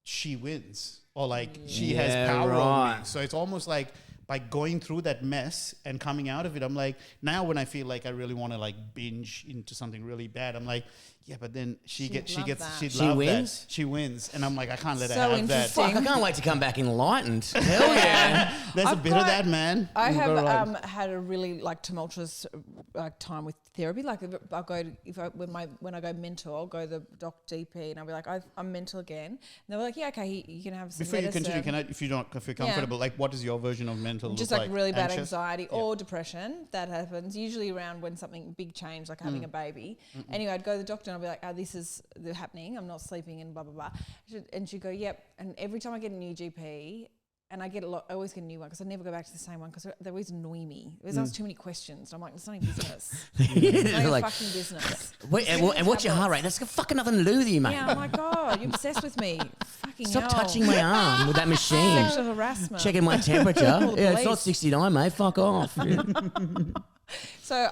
she wins, or like she has power over me. So it's almost like by going through that mess and coming out of it, I'm like, now when I feel like I really want to like binge into something really bad, I'm like, Yeah, but then she'd love wins. wins? She wins, and I'm like, I can't let So her have that. interesting. Fuck, I can't wait to come back enlightened. Hell yeah. There's a I've bit of got- that, man. I You've have got right. had a really like tumultuous time with therapy. Like I'll go to, when I go mental, I'll go to the doc GP and I'll be like, I'm mental again. And they're like, yeah, okay, you can have some Before you medicine. continue, if you're comfortable, like what is your version of mental? Just look like really bad Anxious? anxiety or depression that happens usually around when something big change, like having a baby. Anyway, I'd go to the doctor and I'd be like, this is happening. I'm not sleeping and blah blah blah. And she'd go, yep. And every time I get a new GP. And I always get a new one because I never go back to the same one because they always annoy me. There's always too many questions. I'm like, it's not your business. It's not your Like- fucking business. Wait, and what's your heart rate? That's got fucking nothing to do with you, mate. Yeah, oh my God, you're obsessed with me. Fucking Stop hell. touching my arm with that machine. Sexual harassment. Checking my temperature. Call the Yeah, it's not police. 69, mate. Fuck off. So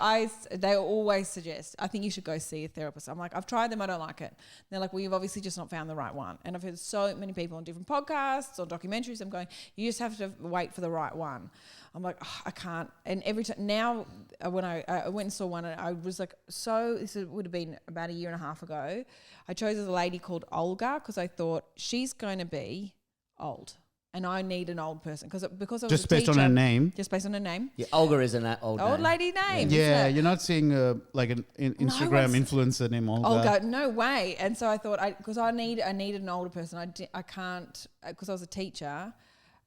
they always suggest, I think you should go see a therapist. I'm like, I've tried them, I don't like it. They're like, well, you've obviously just not found the right one. And I've heard so many people on different podcasts or documentaries. I'm going, you just have to wait for the right one. I'm like, I can't. And every time now, when I went and saw one, I was like, this would have been about a year and a half ago. I chose a lady called Olga because I thought she's going to be old. And I need an old person because I was Just a based on teacher. her name. Just based on her name. Yeah, Olga isn't that old Old name. lady name. Yeah, isn't it? you're not seeing like an Instagram influencer named Olga. Olga, no way. And so I thought, because I need an older person. I can't, because I was a teacher,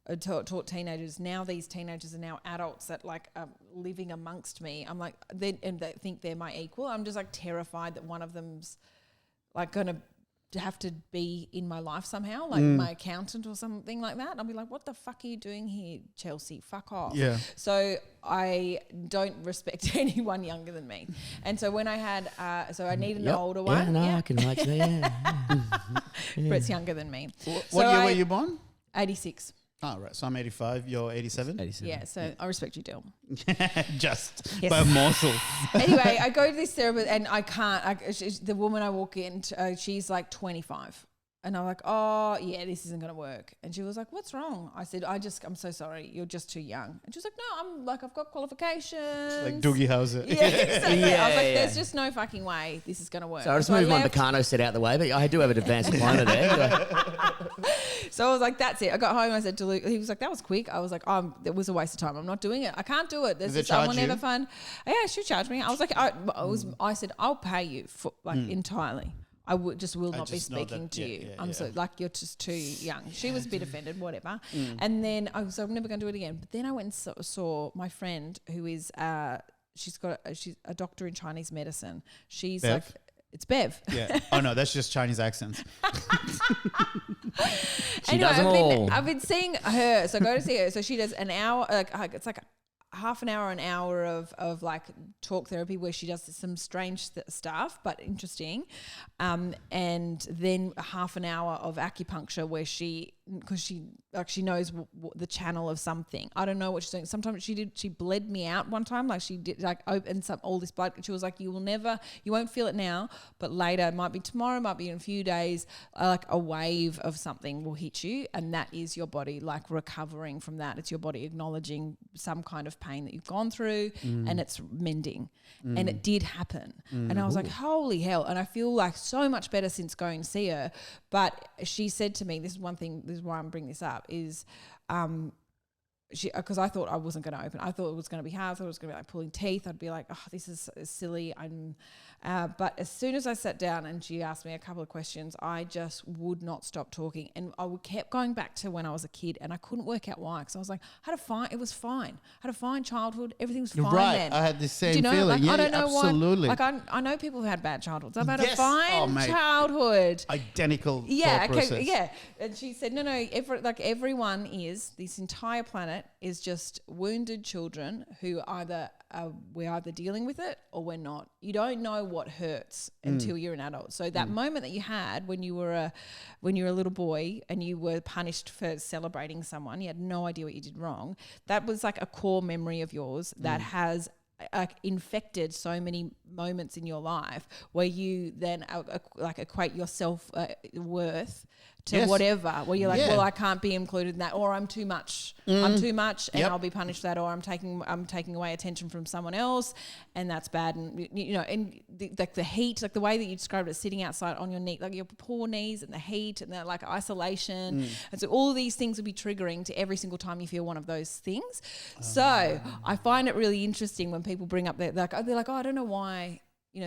I taught teenagers. Now these teenagers are now adults that like are living amongst me. I'm like, and they think they're my equal. I'm just like terrified that one of them's like going to have to be in my life somehow, like my accountant or something like that. And I'll be like, what the fuck are you doing here, Chelsea? Fuck off. Yeah. So I don't respect anyone younger than me. And so when I had, I need an older one. Yeah, no, I can relate to that, yeah. Brett's younger than me. What year were you born? 86. Oh, right. So I'm 85. You're 87? 87. Yeah, so I respect you, Dill. Just Yes. by a morsel. Anyway, I go to this therapist and I can't. The woman I walk in, she's like 25. And I'm like, oh, yeah, this isn't going to work. And she was like, what's wrong? I said, I'm so sorry. You're just too young. And she was like, no, I've got qualifications. Like Doogie Howser. Yeah, exactly. I was like, Yeah. there's just no fucking way this is going to work. So I just So I moved my left. Meccano set out the way, but I do have an advanced diploma there. So I was like, that's it. I got home. I said to Luke, he was like, that was quick. I was like, it was a waste of time. I'm not doing it. I can't do it. Did they I charge will never you? find. Yeah, she charged me. I was like, I said, I'll pay you for entirely. I will not be just know that- speaking to you. yeah, I'm yeah. so like you're just too young. She was a bit offended, whatever. And then I was like, I'm never going to do it again. But then I went and saw my friend who is she's a doctor in Chinese medicine. She's Bev? like. It's Bev. Yeah. Oh, no, that's just Chinese accents. She does them all. I've been seeing her. So I go to see her. So she does an hour, it's like half an hour of like talk therapy where she does some strange stuff, but interesting. And then half an hour of acupuncture where because she knows the channel of something. I don't know what she's doing. Sometimes she bled me out one time. Like she did like open all this blood. She was like, you won't feel it now, but later, it might be tomorrow, might be in a few days, like a wave of something will hit you. And that is your body like recovering from that. It's your body acknowledging some kind of pain that you've gone through and it's mending. And it did happen. And I was like, holy hell. And I feel like so much better since going to see her. But she said to me, this is why I'm bringing this up, is because I thought I wasn't going to open. I thought it was going to be hard. I thought it was going to be like pulling teeth. I'd be like, oh, this is silly. But as soon as I sat down and she asked me a couple of questions, I just would not stop talking. And I kept going back to when I was a kid and I couldn't work out why. Because I was like, it was fine. I had a fine childhood. Everything was fine Right. then. I had the same Do you know, feeling. like, Yeah, I don't know absolutely. why. Like I know people who had bad childhoods. I've had a Yes. fine Oh, mate. childhood. Identical Yeah, thought okay, process. yeah. And she said, no, everyone is, this entire planet is just wounded children who we're either dealing with it or we're not. You don't know what hurts until you're an adult. So that moment that you had when you were a little boy and you were punished for celebrating someone, you had no idea what you did wrong. That was like a core memory of yours that has infected so many moments in your life where you then like equate your self worth to whatever, where you're like, well, I can't be included in that, or I'm too much. I'm too much, and I'll be punished for that, or I'm taking away attention from someone else, and that's bad. And and the heat, like the way that you described it, sitting outside on your knee, like your poor knees, and the heat, and the like isolation, and so all of these things will be triggering to every single time you feel one of those things. So I find it really interesting when people bring up they're like, oh, I don't know why.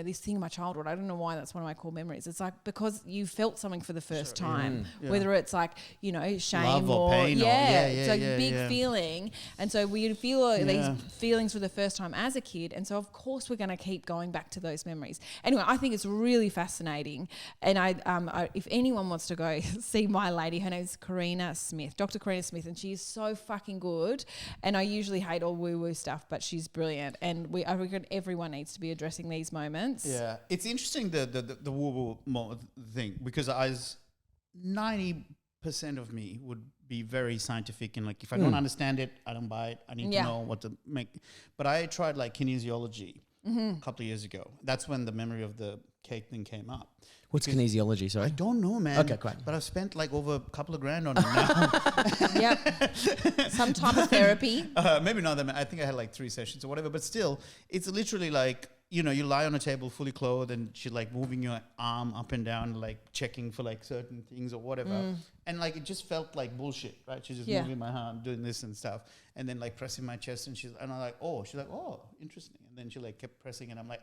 This thing in my childhood, I don't know why that's one of my core memories. It's like because you felt something for the first time, whether it's like, shame love or pain. It's like a big feeling. And so we feel these feelings for the first time as a kid. And so of course we're going to keep going back to those memories. Anyway, I think it's really fascinating. And I if anyone wants to go see my lady, her name's Karina Smith, Dr. Karina Smith, and she is so fucking good. And I usually hate all woo-woo stuff, but she's brilliant. And I reckon everyone needs to be addressing these moments. Yeah, it's interesting the woo-woo thing, because 90% of me would be very scientific and like if I don't understand it, I don't buy it. I need to know what to make. But I tried like kinesiology a couple of years ago. That's when the memory of the cake thing came up. What's kinesiology? Sorry, I don't know, man. Okay, great. But I've spent like over a couple of grand on it now. Yep. Some type of therapy. Maybe not that. I think I had like 3 sessions or whatever. But still, it's literally like, you lie on a table fully clothed and she's like moving your arm up and down, like checking for like certain things or whatever. And like, it just felt like bullshit, right? She's just moving my arm, doing this and stuff. And then like pressing my chest and I'm like, she's like, oh, interesting. And then she like kept pressing and I'm like,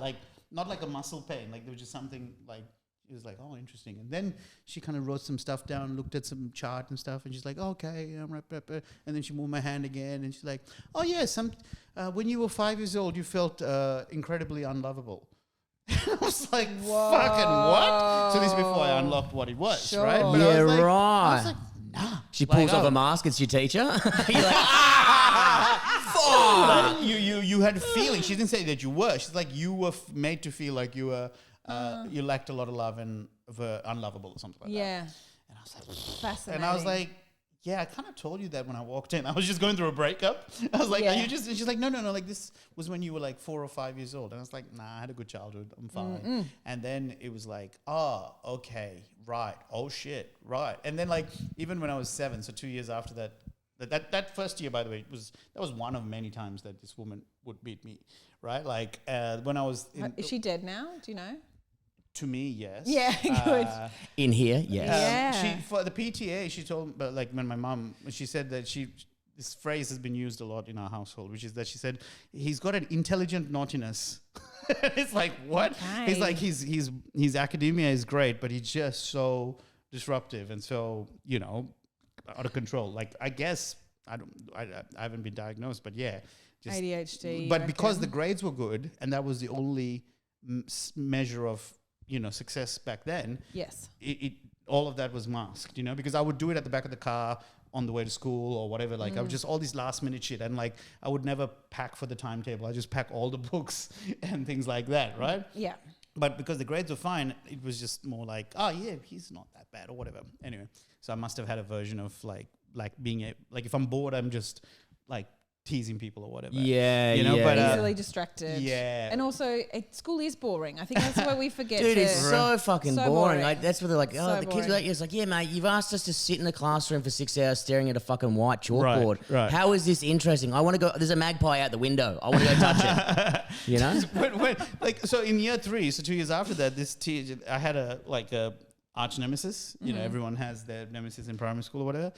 like not like a muscle pain. Like there was just something like, it was like, oh, interesting. And then she kind of wrote some stuff down, looked at some chart and stuff, and she's like, okay, I'm right. And then she moved my hand again, and she's like, oh, yeah, when you were 5 years old, you felt incredibly unlovable. I was like, whoa. Fucking what? So this is before I unlocked what it was, right? But Yeah, I right. was like, nah. She pulls off a mask. It's your teacher. You're like, fuck. You had feelings. She didn't say that you were. She's like, you were made to feel like you were. You lacked a lot of love and were unlovable or something like that. Yeah. And I was like, fascinating. and I was like, yeah, I kind of told you that when I walked in. I was just going through a breakup. I was like, are you just? And she's like, no. Like this was when you were like 4 or 5 years old. And I was like, nah, I had a good childhood. I'm fine. And then it was like, oh, okay, right. Oh shit, right. And then like even when I was 7, so 2 years after that. That first year, by the way, that was one of many times that this woman would beat me, right? Like when I was. Is she dead now? Do you know? To me, yes. Yeah, good. In here, yes. She for the PTA, she told, but like when my mom, she said that this phrase has been used a lot in our household, which is that she said he's got an intelligent naughtiness. It's like what? Okay. He's like his academia is great, but he's just so disruptive and so out of control. Like I guess I haven't been diagnosed, but yeah, just ADHD. But because the grades were good, and that was the only measure of success back then. Yes. It all of that was masked, because I would do it at the back of the car on the way to school or whatever. Like I would just all these last minute shit, and like I would never pack for the timetable. I just pack all the books and things like that, right? Yeah. But because the grades were fine, it was just more like, oh yeah, he's not that bad or whatever. Anyway, so I must have had a version of like being like if I'm bored, I'm just like teasing people or whatever. Yeah, but easily distracted. Yeah. And also, school is boring. I think that's where we forget. Dude, it's so fucking So boring. boring. That's where they're like, So the kids boring. are like, it's like, yeah, mate, you've asked us to sit in the classroom for 6 hours staring at a fucking white chalkboard. Right. How is this interesting? I want to go. There's a magpie out the window. I want to go touch it. when, so in year 3, so 2 years after that, this teacher, I had a arch nemesis. Everyone has their nemesis in primary school or whatever.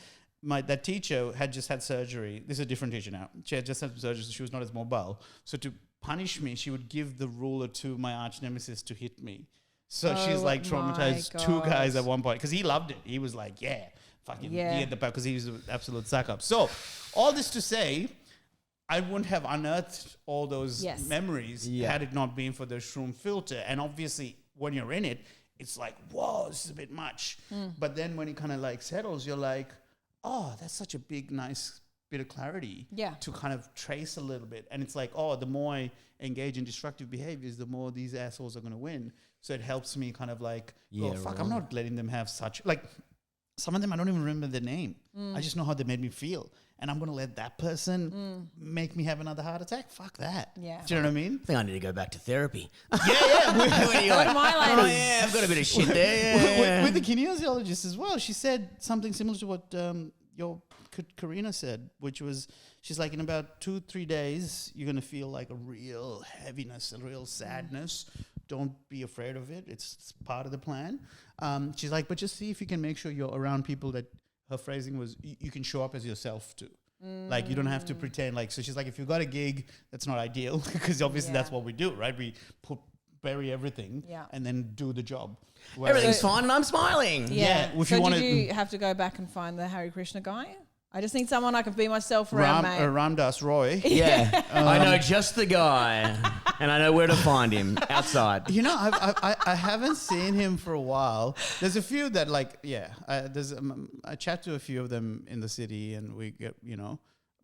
That teacher had just had surgery. This is a different teacher now. She had just had surgery, so she was not as mobile. So to punish me, she would give the ruler to my arch nemesis to hit me. So she's like traumatized 2 guys at one point because he loved it. He was like, yeah, fucking he had the because he was an absolute suck up. So all this to say, I wouldn't have unearthed all those memories had it not been for the shroom filter. And obviously, when you're in it, it's like, whoa, this is a bit much. But then when it kind of like settles, you're like, oh, that's such a big, nice bit of clarity to kind of trace a little bit. And it's like, oh, the more I engage in destructive behaviors, the more these assholes are going to win. So it helps me kind of like, I'm not letting them have such, like, some of them I don't even remember their name. I just know how they made me feel. And I'm going to let that person make me have another heart attack? Fuck that. Yeah. Do you know what I mean? I think I need to go back to therapy. Yeah. Go to my lady. Oh, yeah, I've got a bit of shit there. With the kinesiologist as well, she said something similar to what your Karina said, which was, she's like, in about 2-3 days, you're going to feel like a real heaviness, a real sadness. Don't be afraid of it. It's part of the plan. She's like, but just see if you can make sure you're around people that, her phrasing was, you can show up as yourself too. Like, you don't have to pretend like, so she's like, if you've got a gig, that's not ideal because obviously that's what we do, right? We bury everything and then do the job. Everything's fine and I'm smiling. Yeah. If So you did you have to go back and find the Hare Krishna guy? I just need someone I can be myself around, mate. Ramdas Roy. Yeah. I know just the guy and I know where to find him outside. You know, I haven't seen him for a while. There's a few that I chat to a few of them in the city and we get,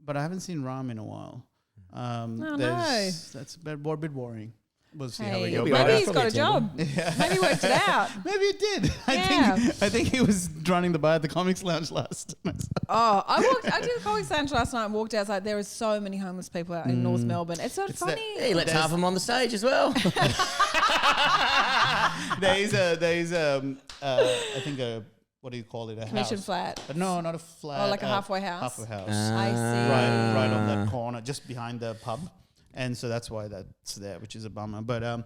but I haven't seen Ram in a while. That's a bit boring. We'll see how we go. Maybe he's got a job. Yeah. Maybe he worked it out. Maybe it did. I think he was running the bar at the Comics Lounge last. I did the Comics Lounge last night and walked outside. There are so many homeless people out in North Melbourne. It's so funny. Yeah, he lets half of them on the stage as well. I think what do you call it? A Commission house. Flat. But no, not a flat. Oh, like a halfway house? Halfway house. I see. Right on that corner, just behind the pub. And so that's why that's there, which is a bummer. But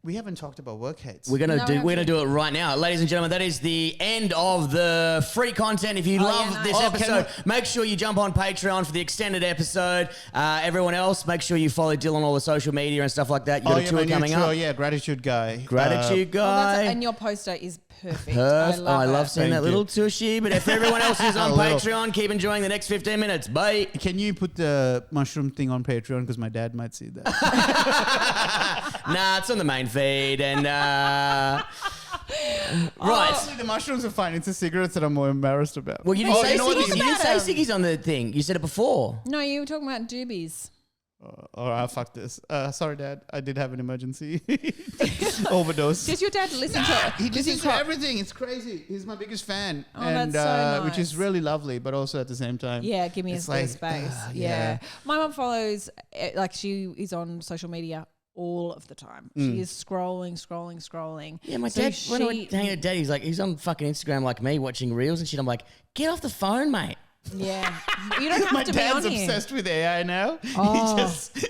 we haven't talked about work hates. We're gonna do it right now, ladies and gentlemen. That is the end of the free content. If you love this episode, make sure you jump on Patreon for the extended episode. Everyone else, make sure you follow Dylan on all the social media and stuff like that. You got a tour coming up. Yeah, Gratitude Guy. Gratitude Guy. And your poster is perfect. I love seeing that little tushy. But if everyone else is on Patreon, keep enjoying the next 15 minutes. Bye. Can you put the mushroom thing on Patreon? Because my dad might see that. Nah, it's on the main feed. And right. Honestly, the mushrooms are fine. It's the cigarettes that I'm more embarrassed about. Well, you didn't say Siggy's on the thing. You said it before. No, you were talking about doobies. All right, fuck this. Sorry, Dad. I did have an emergency overdose. Does your dad listen to? He listens to everything. It's crazy. He's my biggest fan, that's so nice. Which is really lovely, but also at the same time, Yeah, give me a space. yeah. My mum follows, she is on social media all of the time. She is scrolling. Yeah, my dad, when I hang out with Dad, he's on fucking Instagram like me, watching reels and shit. I'm like, get off the phone, mate. Yeah, you don't have my to be on dad's here. obsessed with AI now.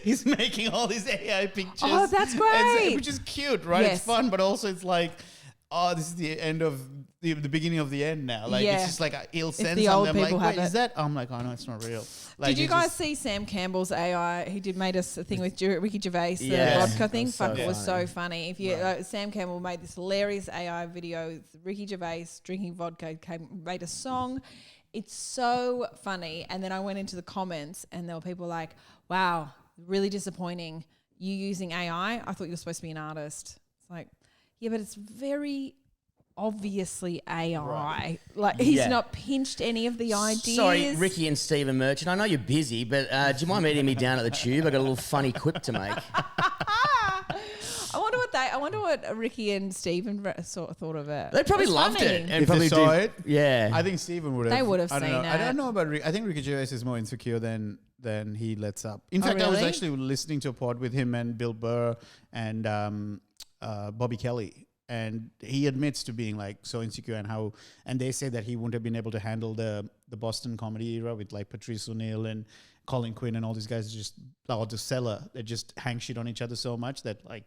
He's making all these AI pictures. Oh, that's great. Which is cute, right? Yes. It's fun, but also it's like, this is the end of the beginning of the end now. Like it's just like he'll send the something. old I'm people like, have wait, it. is that? I'm like, oh no, it's not real. Like, did you guys see Sam Campbell's AI? He made us a thing with Ricky Gervais, the vodka thing. It was so funny. If you Sam Campbell made this hilarious AI video with Ricky Gervais drinking vodka, made a song. It's so funny. And then I went into the comments and there were people like, wow, really disappointing. You using AI? I thought you were supposed to be an artist. It's like, yeah, but it's very obviously AI. Right. Like he's not pinched any of the ideas. Sorry, Ricky and Stephen Merchant. I know you're busy, but do you mind meeting me down at the Tube? I got a little funny quip to make. I wonder what Ricky and Stephen sort of thought of it. They probably loved it. And if probably they saw it, yeah. I think Stephen would have. They would have seen it. it. I don't know about Ricky. I think Ricky Gervais is more insecure than he lets up. In fact, I was actually listening to a pod with him and Bill Burr and Bobby Kelly. And he admits to being like so insecure and they say that he wouldn't have been able to handle the Boston comedy era with like Patrice O'Neill and Colin Quinn and all these guys or the Cellar, they just hang shit on each other so much that like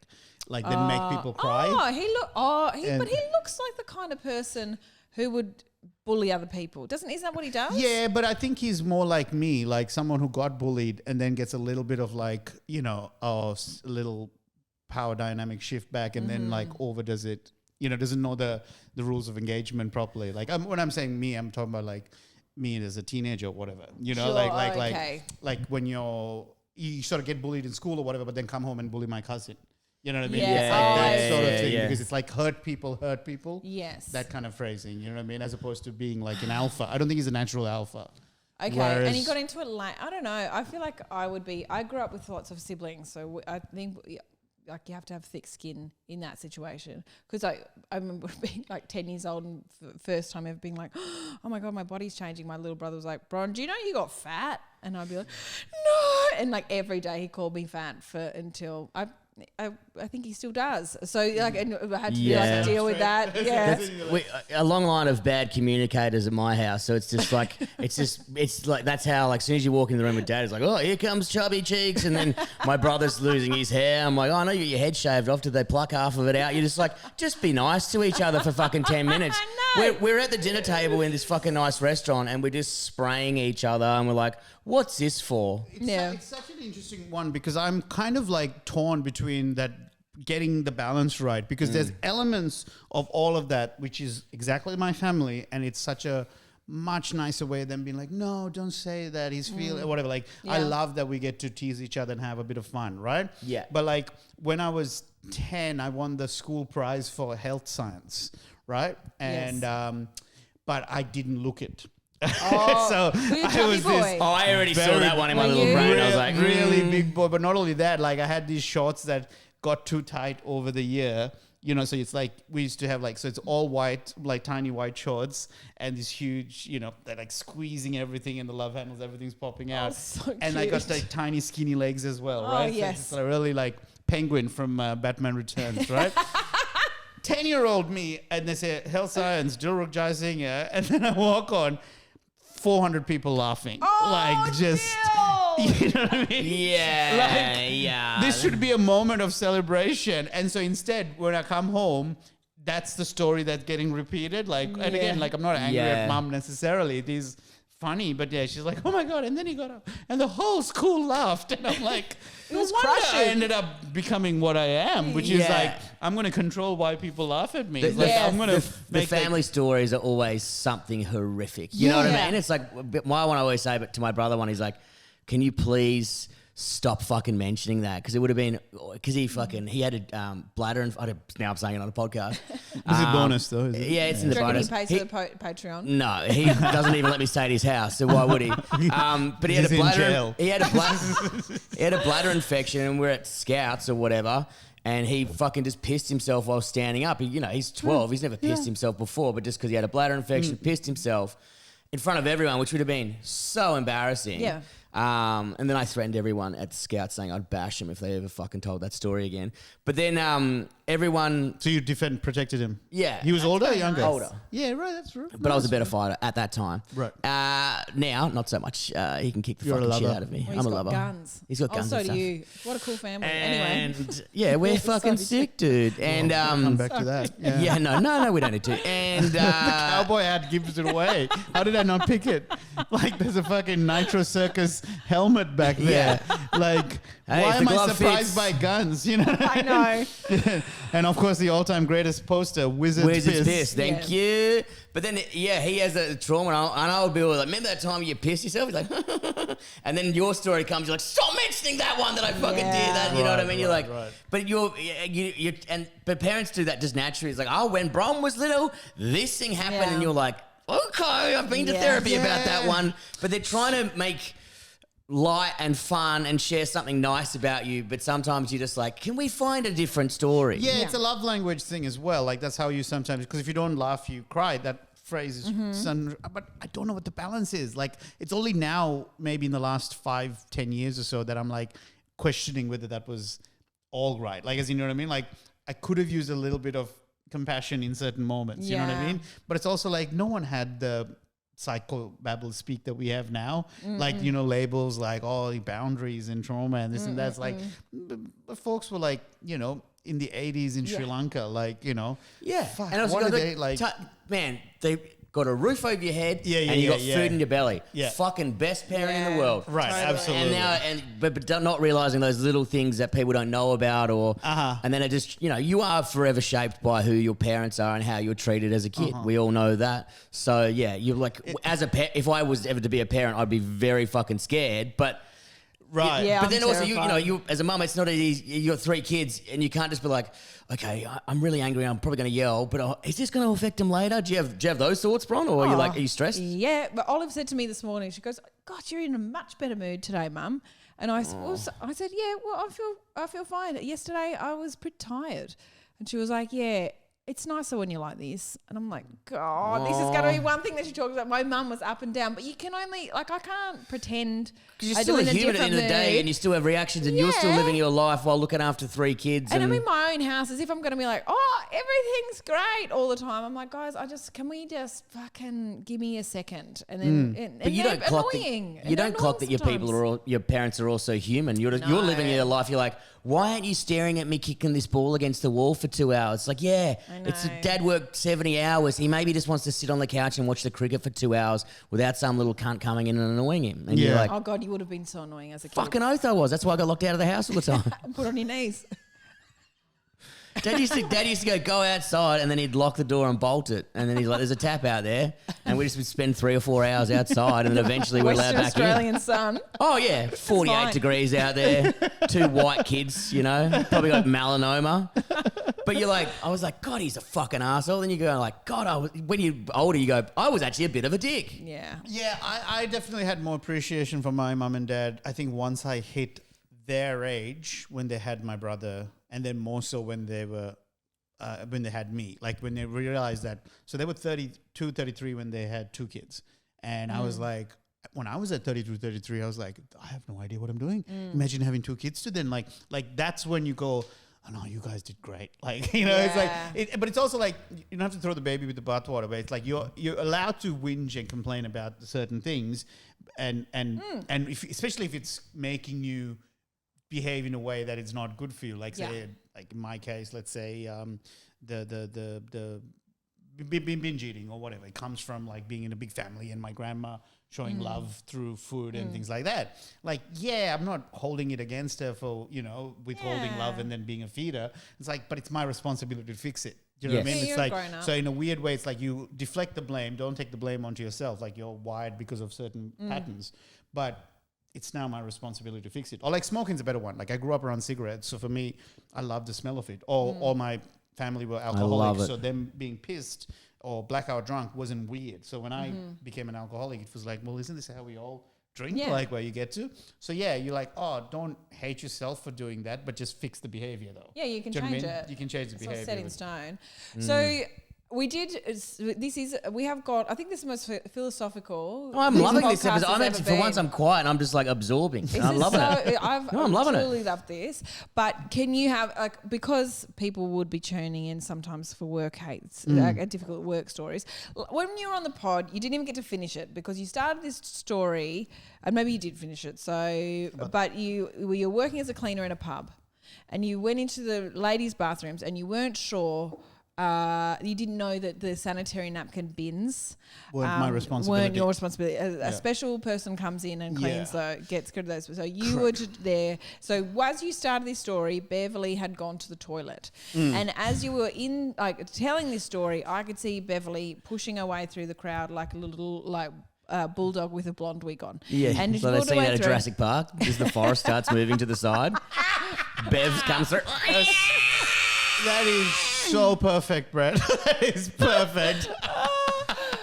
they make people cry. But he looks like the kind of person who would bully other people. Isn't that what he does? Yeah, but I think he's more like me, like someone who got bullied and then gets a little bit of like, a little power dynamic shift back and then like overdoes it, doesn't know the rules of engagement properly. Like when I'm saying me, I'm talking about like me as a teenager or whatever, like when you sort of get bullied in school or whatever, but then come home and bully my cousin. You know what I mean? Yes. It's like that sort of thing because Yeah. it's like hurt people. Yes. That kind of phrasing, you know what I mean? As opposed to being like an alpha. I don't think he's a natural alpha. Okay, Whereas and he got into it late. I don't know. I feel like I grew up with lots of siblings, so I think like you have to have thick skin in that situation. Because I remember being like 10 years old and first time ever being like, oh my God, my body's changing. My little brother was like, Bron, do you know you got fat? And I'd be like, no. And like every day he called me fat until I think he still does. So like, and I had to be like deal with that. Yeah, A long line of bad communicators at my house. So it's just like it's like that's how like as soon as you walk in the room with Dad, it's like, oh, here comes chubby cheeks, and then my brother's losing his hair. I'm like, oh, I know you got your head shaved off. Did they pluck half of it out? You're just like, just be nice to each other for fucking 10 minutes. I know. We're at the dinner table in this fucking nice restaurant, and we're just spraying each other, and we're like, what's this for? It's such an interesting one because I'm kind of like torn between that getting the balance right, because there's elements of all of that which is exactly my family, and it's such a much nicer way than being like, no, don't say that, he's feeling whatever. Like I love that we get to tease each other and have a bit of fun, right? Yeah. But like when I was 10, I won the school prize for health science, right? And but I didn't look it. Oh, so I was this. Oh, I already saw that one in my little brain. I was like, really big boy. But not only that, like I had these shorts that got too tight over the year. You know, so it's like we used to have like, so it's all white, like tiny white shorts, and this huge, you know, they're like squeezing everything in the love handles, everything's popping out. So and I got like tiny skinny legs as well, right? Yes. So it's like really like Penguin from Batman Returns, right? 10-year-old me, and they say health science, Dilruk Jayasinha, and then I walk on, 400 people laughing. Like just, you know what I mean? Yeah, like, this should be a moment of celebration. And so instead, when I come home, that's the story that's getting repeated. Like, and again, like I'm not angry at mom necessarily. It is funny, but yeah, she's like, oh my God. And then he got up and the whole school laughed. And I'm like, It was no wonder crushing. I ended up becoming what I am, which is like, I'm going to control why people laugh at me. I'm going to the family stories are always something horrific. You know what I mean? It's like my one I always say, but to my brother one, he's like, can you please stop fucking mentioning that? Because it would have been, because he had a bladder, and now I'm saying it on a podcast. Is it bonus though? Is it? Yeah, it's in Do the you reckon bonus. he pays for the Patreon? No, he doesn't even let me stay at his house, so why would he? But he had He's a in bladder. jail. He had a bladder infection, and we're at Scouts or whatever. And he fucking just pissed himself while standing up. He's 12. He's never pissed himself before, but just because he had a bladder infection, pissed himself in front of everyone, which would have been so embarrassing. Yeah. And then I threatened everyone at the Scouts saying I'd bash him if they ever fucking told that story again. But then everyone... So you protected him? Yeah. He was older or younger? Older. Yeah, right, that's true. But I was a better fighter at that time. Right. Now, not so much. He can kick the You're a fucking shit lover. out of me. Well, I'm a got lover. guns. He's got guns Also and do stuff. you. What a cool family. Anyway. And yeah, we're fucking sick, dude. And Come back to that. Yeah. no, we don't need to. And The cowboy hat gives it away. How did I not pick it? Like there's a fucking Nitro Circus helmet back there. Like, Hey, why if am the I glove surprised fits. by guns? You know? I know. And of course, the all-time greatest poster, Wizard's Piss. Thank you. But then, he has a trauma, and I would be like, remember that time you pissed yourself? He's like, and then your story comes, you're like, stop mentioning that one that I fucking did that. You know what I mean? You're like, but but parents do that just naturally. It's like, oh, when Bron was little, this thing happened, and you're like, okay, I've been to therapy about that one. But they're trying to make light and fun and share something nice about you, but sometimes you're just like, can we find a different story? Yeah, it's a love language thing as well. Like that's how you sometimes, because if you don't laugh, you cry. That phrase is, but I don't know what the balance is. Like it's only now, maybe in the last 5-10 years or so, that I'm like questioning whether that was all right. Like, as you know what I mean? Like I could have used a little bit of compassion in certain moments. You know what I mean? But it's also like no one had the psychobabble speak that we have now, like labels like boundaries and trauma and this and that's like but folks were like in the 80s in Sri Lanka, like fuck, and also what are they like man, they got a roof over your head and you yeah, got food in your belly. Fucking best parent in the world. Right, absolutely. And but not realizing those little things that people don't know about, or and then it just you are forever shaped by who your parents are and how you're treated as a kid. We all know that. So yeah, you're like as a if I was ever to be a parent, I'd be very fucking scared, but right. Yeah, but then I'm also terrified. you as a mum, it's not easy. You got 3 kids and you can't just be like, okay, I'm really angry. I'm probably going to yell, but is this going to affect them later? Do you have those thoughts, Bron, or are you stressed? Yeah, but Olive said to me this morning, she goes, "God, you're in a much better mood today, Mum." And I said, yeah, well, I feel fine. Yesterday I was pretty tired. And she was like, yeah, it's nicer when you're like this. And I'm like, God, this is going to be one thing that she talks about. My mum was up and down, but you can only, like, I can't pretend. Because you're still a human at the end of the day, and you still have reactions, and you're still living your life while looking after 3 kids. And I'm in my own house, as if I'm going to be like, oh, everything's great all the time. I'm like, guys, can we just fucking give me a second? And then, but you don't clock that your parents are also human. You're living your life. You're like, why aren't you staring at me kicking this ball against the wall for 2 hours? It's like, yeah, it's dad worked 70 hours. He maybe just wants to sit on the couch and watch the cricket for 2 hours without some little cunt coming in and annoying him. And you're like, oh God, you would have been so annoying as a kid. Fucking oath I was. That's why I got locked out of the house all the time. Put on your knees. Dad used to go outside, and then he'd lock the door and bolt it. And then he's like, there's a tap out there. And we just would spend 3 or 4 hours outside, and then eventually we're allowed back Australian in. sun. Oh, yeah. 48 degrees out there. 2 white kids, probably got melanoma. But I was like, God, he's a fucking arsehole. Then you go like, God, when you're older, you go, I was actually a bit of a dick. Yeah. Yeah, I definitely had more appreciation for my mum and dad. I think once I hit their age, when they had my brother, and then more so when they had me, like when they realized that. So they were 32, 33 when they had 2 kids. And I was like, when I was at 32, 33, I was like, I have no idea what I'm doing. Imagine having 2 kids to then like that's when you go, oh no, you guys did great. Like, it's like, but it's also like, you don't have to throw the baby with the bathwater, but it's like you're allowed to whinge and complain about certain things. And especially if it's making you behave in a way that is not good for you. Like say, like in my case, let's say the binge eating or whatever. It comes from like being in a big family and my grandma showing love through food and things like that. Like, yeah, I'm not holding it against her for, withholding love and then being a feeder. It's like, but it's my responsibility to fix it. Do you know what I mean? It's like, so in a weird way, it's like you deflect the blame. Don't take the blame onto yourself. Like you're wired because of certain patterns. But it's now my responsibility to fix it. Or like smoking's a better one. Like I grew up around cigarettes. So for me, I love the smell of it. All my family were alcoholics. So them being pissed or blackout drunk wasn't weird. So when I became an alcoholic, it was like, well, isn't this how we all drink? Like where you get to? So yeah, you're like, oh, don't hate yourself for doing that, but just fix the behavior though. Yeah, you can change it. You can change the behavior. It's not set in stone. So we have got, I think this is the most philosophical. Oh, I'm loving this episode. I'm actually, for once I'm quiet and I'm just like absorbing. I'm loving it. I'm loving it. I truly love this. But can you have, because people would be tuning in sometimes for work hates, difficult work stories. When you were on the pod, you didn't even get to finish it because you started this story and maybe you did finish it. But you're working as a cleaner in a pub and you went into the ladies' bathrooms and you weren't sure. You didn't know that the sanitary napkin bins weren't my responsibility. Weren't your responsibility. A special person comes in and cleans gets rid of those. So you were there. So as you started this story, Beverly had gone to the toilet, and as you were in telling this story, I could see Beverly pushing her way through the crowd like a little bulldog with a blonde wig on. Yeah, and so they've seen that at Jurassic Park. As the forest starts moving to the side, Bev comes through. That is so perfect, Brett. That is perfect.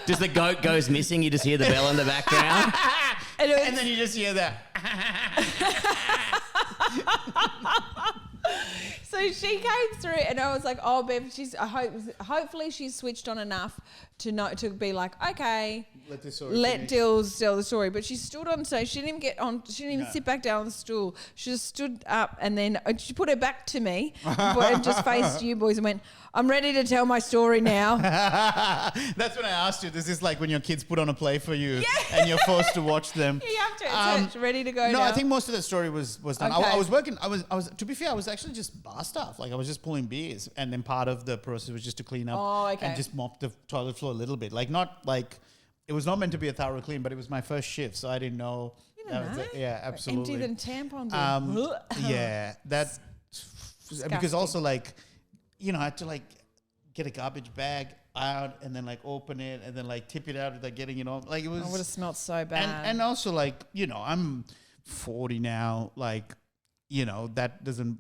Just the goat goes missing. You just hear the bell in the background. and then you just hear that. So she came through, and I was like, "Oh, Bev, hopefully she's switched on enough to be like, okay, let Dills tell the story." But she stood on stage. She didn't even get on. She didn't even sit back down on the stool. She just stood up, and then she put her back to me and just faced you boys and went, "I'm ready to tell my story now." That's when I asked you. This is like when your kids put on a play for you, and you're forced to watch them. You have to. It's ready to go. No, now. I think most of the story was done. Okay. I was working. I was. To be fair, I was actually just bar stuff. Like I was just pulling beers, and then part of the process was just to clean up and just mop the toilet floor a little bit. Like not like it was not meant to be a thorough clean, but it was my first shift, so I didn't know. You don't know. Yeah, absolutely. Empty the tampon. Yeah, that's because also I had to get a garbage bag out and then open it and then tip it out without getting it on. It was. I would have smelled so bad. And also I'm 40 now. That doesn't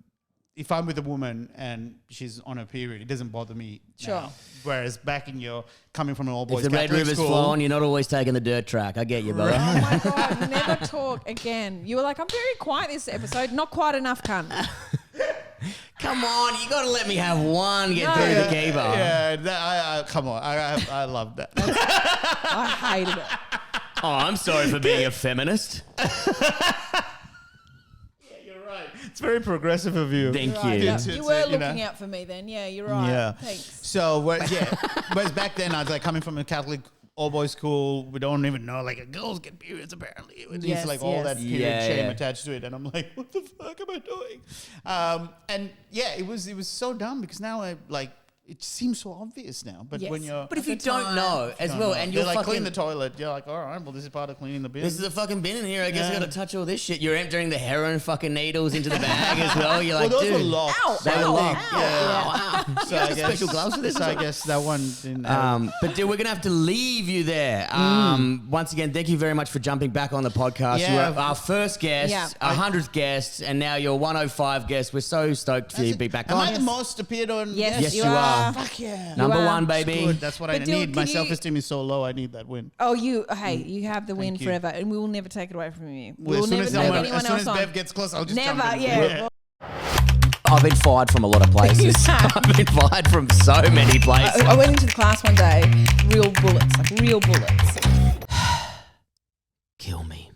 if I'm with a woman and she's on her period, it doesn't bother me. Sure. Now. Whereas back in your coming from an all boys If the Red Catholic River's school, flowing, you're not always taking the dirt track. I get you, brother. Oh my God, never talk again. You were like, I'm very quiet this episode. Not quite enough, cunt. Come on, you got to let me have one get through the keyboard. Yeah, come on. I love that. I hated it. Oh, I'm sorry for being a feminist. You're right. It's very progressive of you. Thank Right, you. yeah. It's- You were you know. looking out for me then. Yeah, you're right. Yeah. Thanks. So, whereas back then I was like coming from a Catholic all-boys school, we don't even know, like, girls get periods apparently. It's Yes, like all yes. that period Yeah, shame yeah. attached to it. And I'm like, what the fuck am I doing? And yeah, it was so dumb because now it seems so obvious now. But Yes. when you're... But if you the don't time. know as well, and you're They're like, fucking... clean the toilet. You're like, all right, well, this is part of cleaning the bin. This is a fucking bin in here. I guess I Yeah. got to touch all this shit. You're emptying the heroin fucking needles into the bag as well. You're well, like, those dude. were locked. Ow, They were ow, locked. ow. Yeah. Yeah. So I guess, special gloves for this So as I well? guess that one didn't. But dude, we're gonna have to leave you there. Once again, thank you very much for jumping back on the podcast. Yeah. You were our first guest, Yeah. our 100th guest, and now you're 105 guest. We're so stoked for you to be back Am on. I the most appeared on? Yes, Yes, you you are. are. Fuck yeah. Number are. one, baby. Good. That's what But I Dylan, need. My can you- self-esteem is so low. I need that win. Oh, you have the win you. forever, and we will never take it away from you. We Well, will never take anyone as soon else as on. Bev gets close, I'll just Never, jump in. yeah. I've been fired from a lot of places. I've been fired from so many places. I went into the class one day, real bullets, like real bullets. Kill me.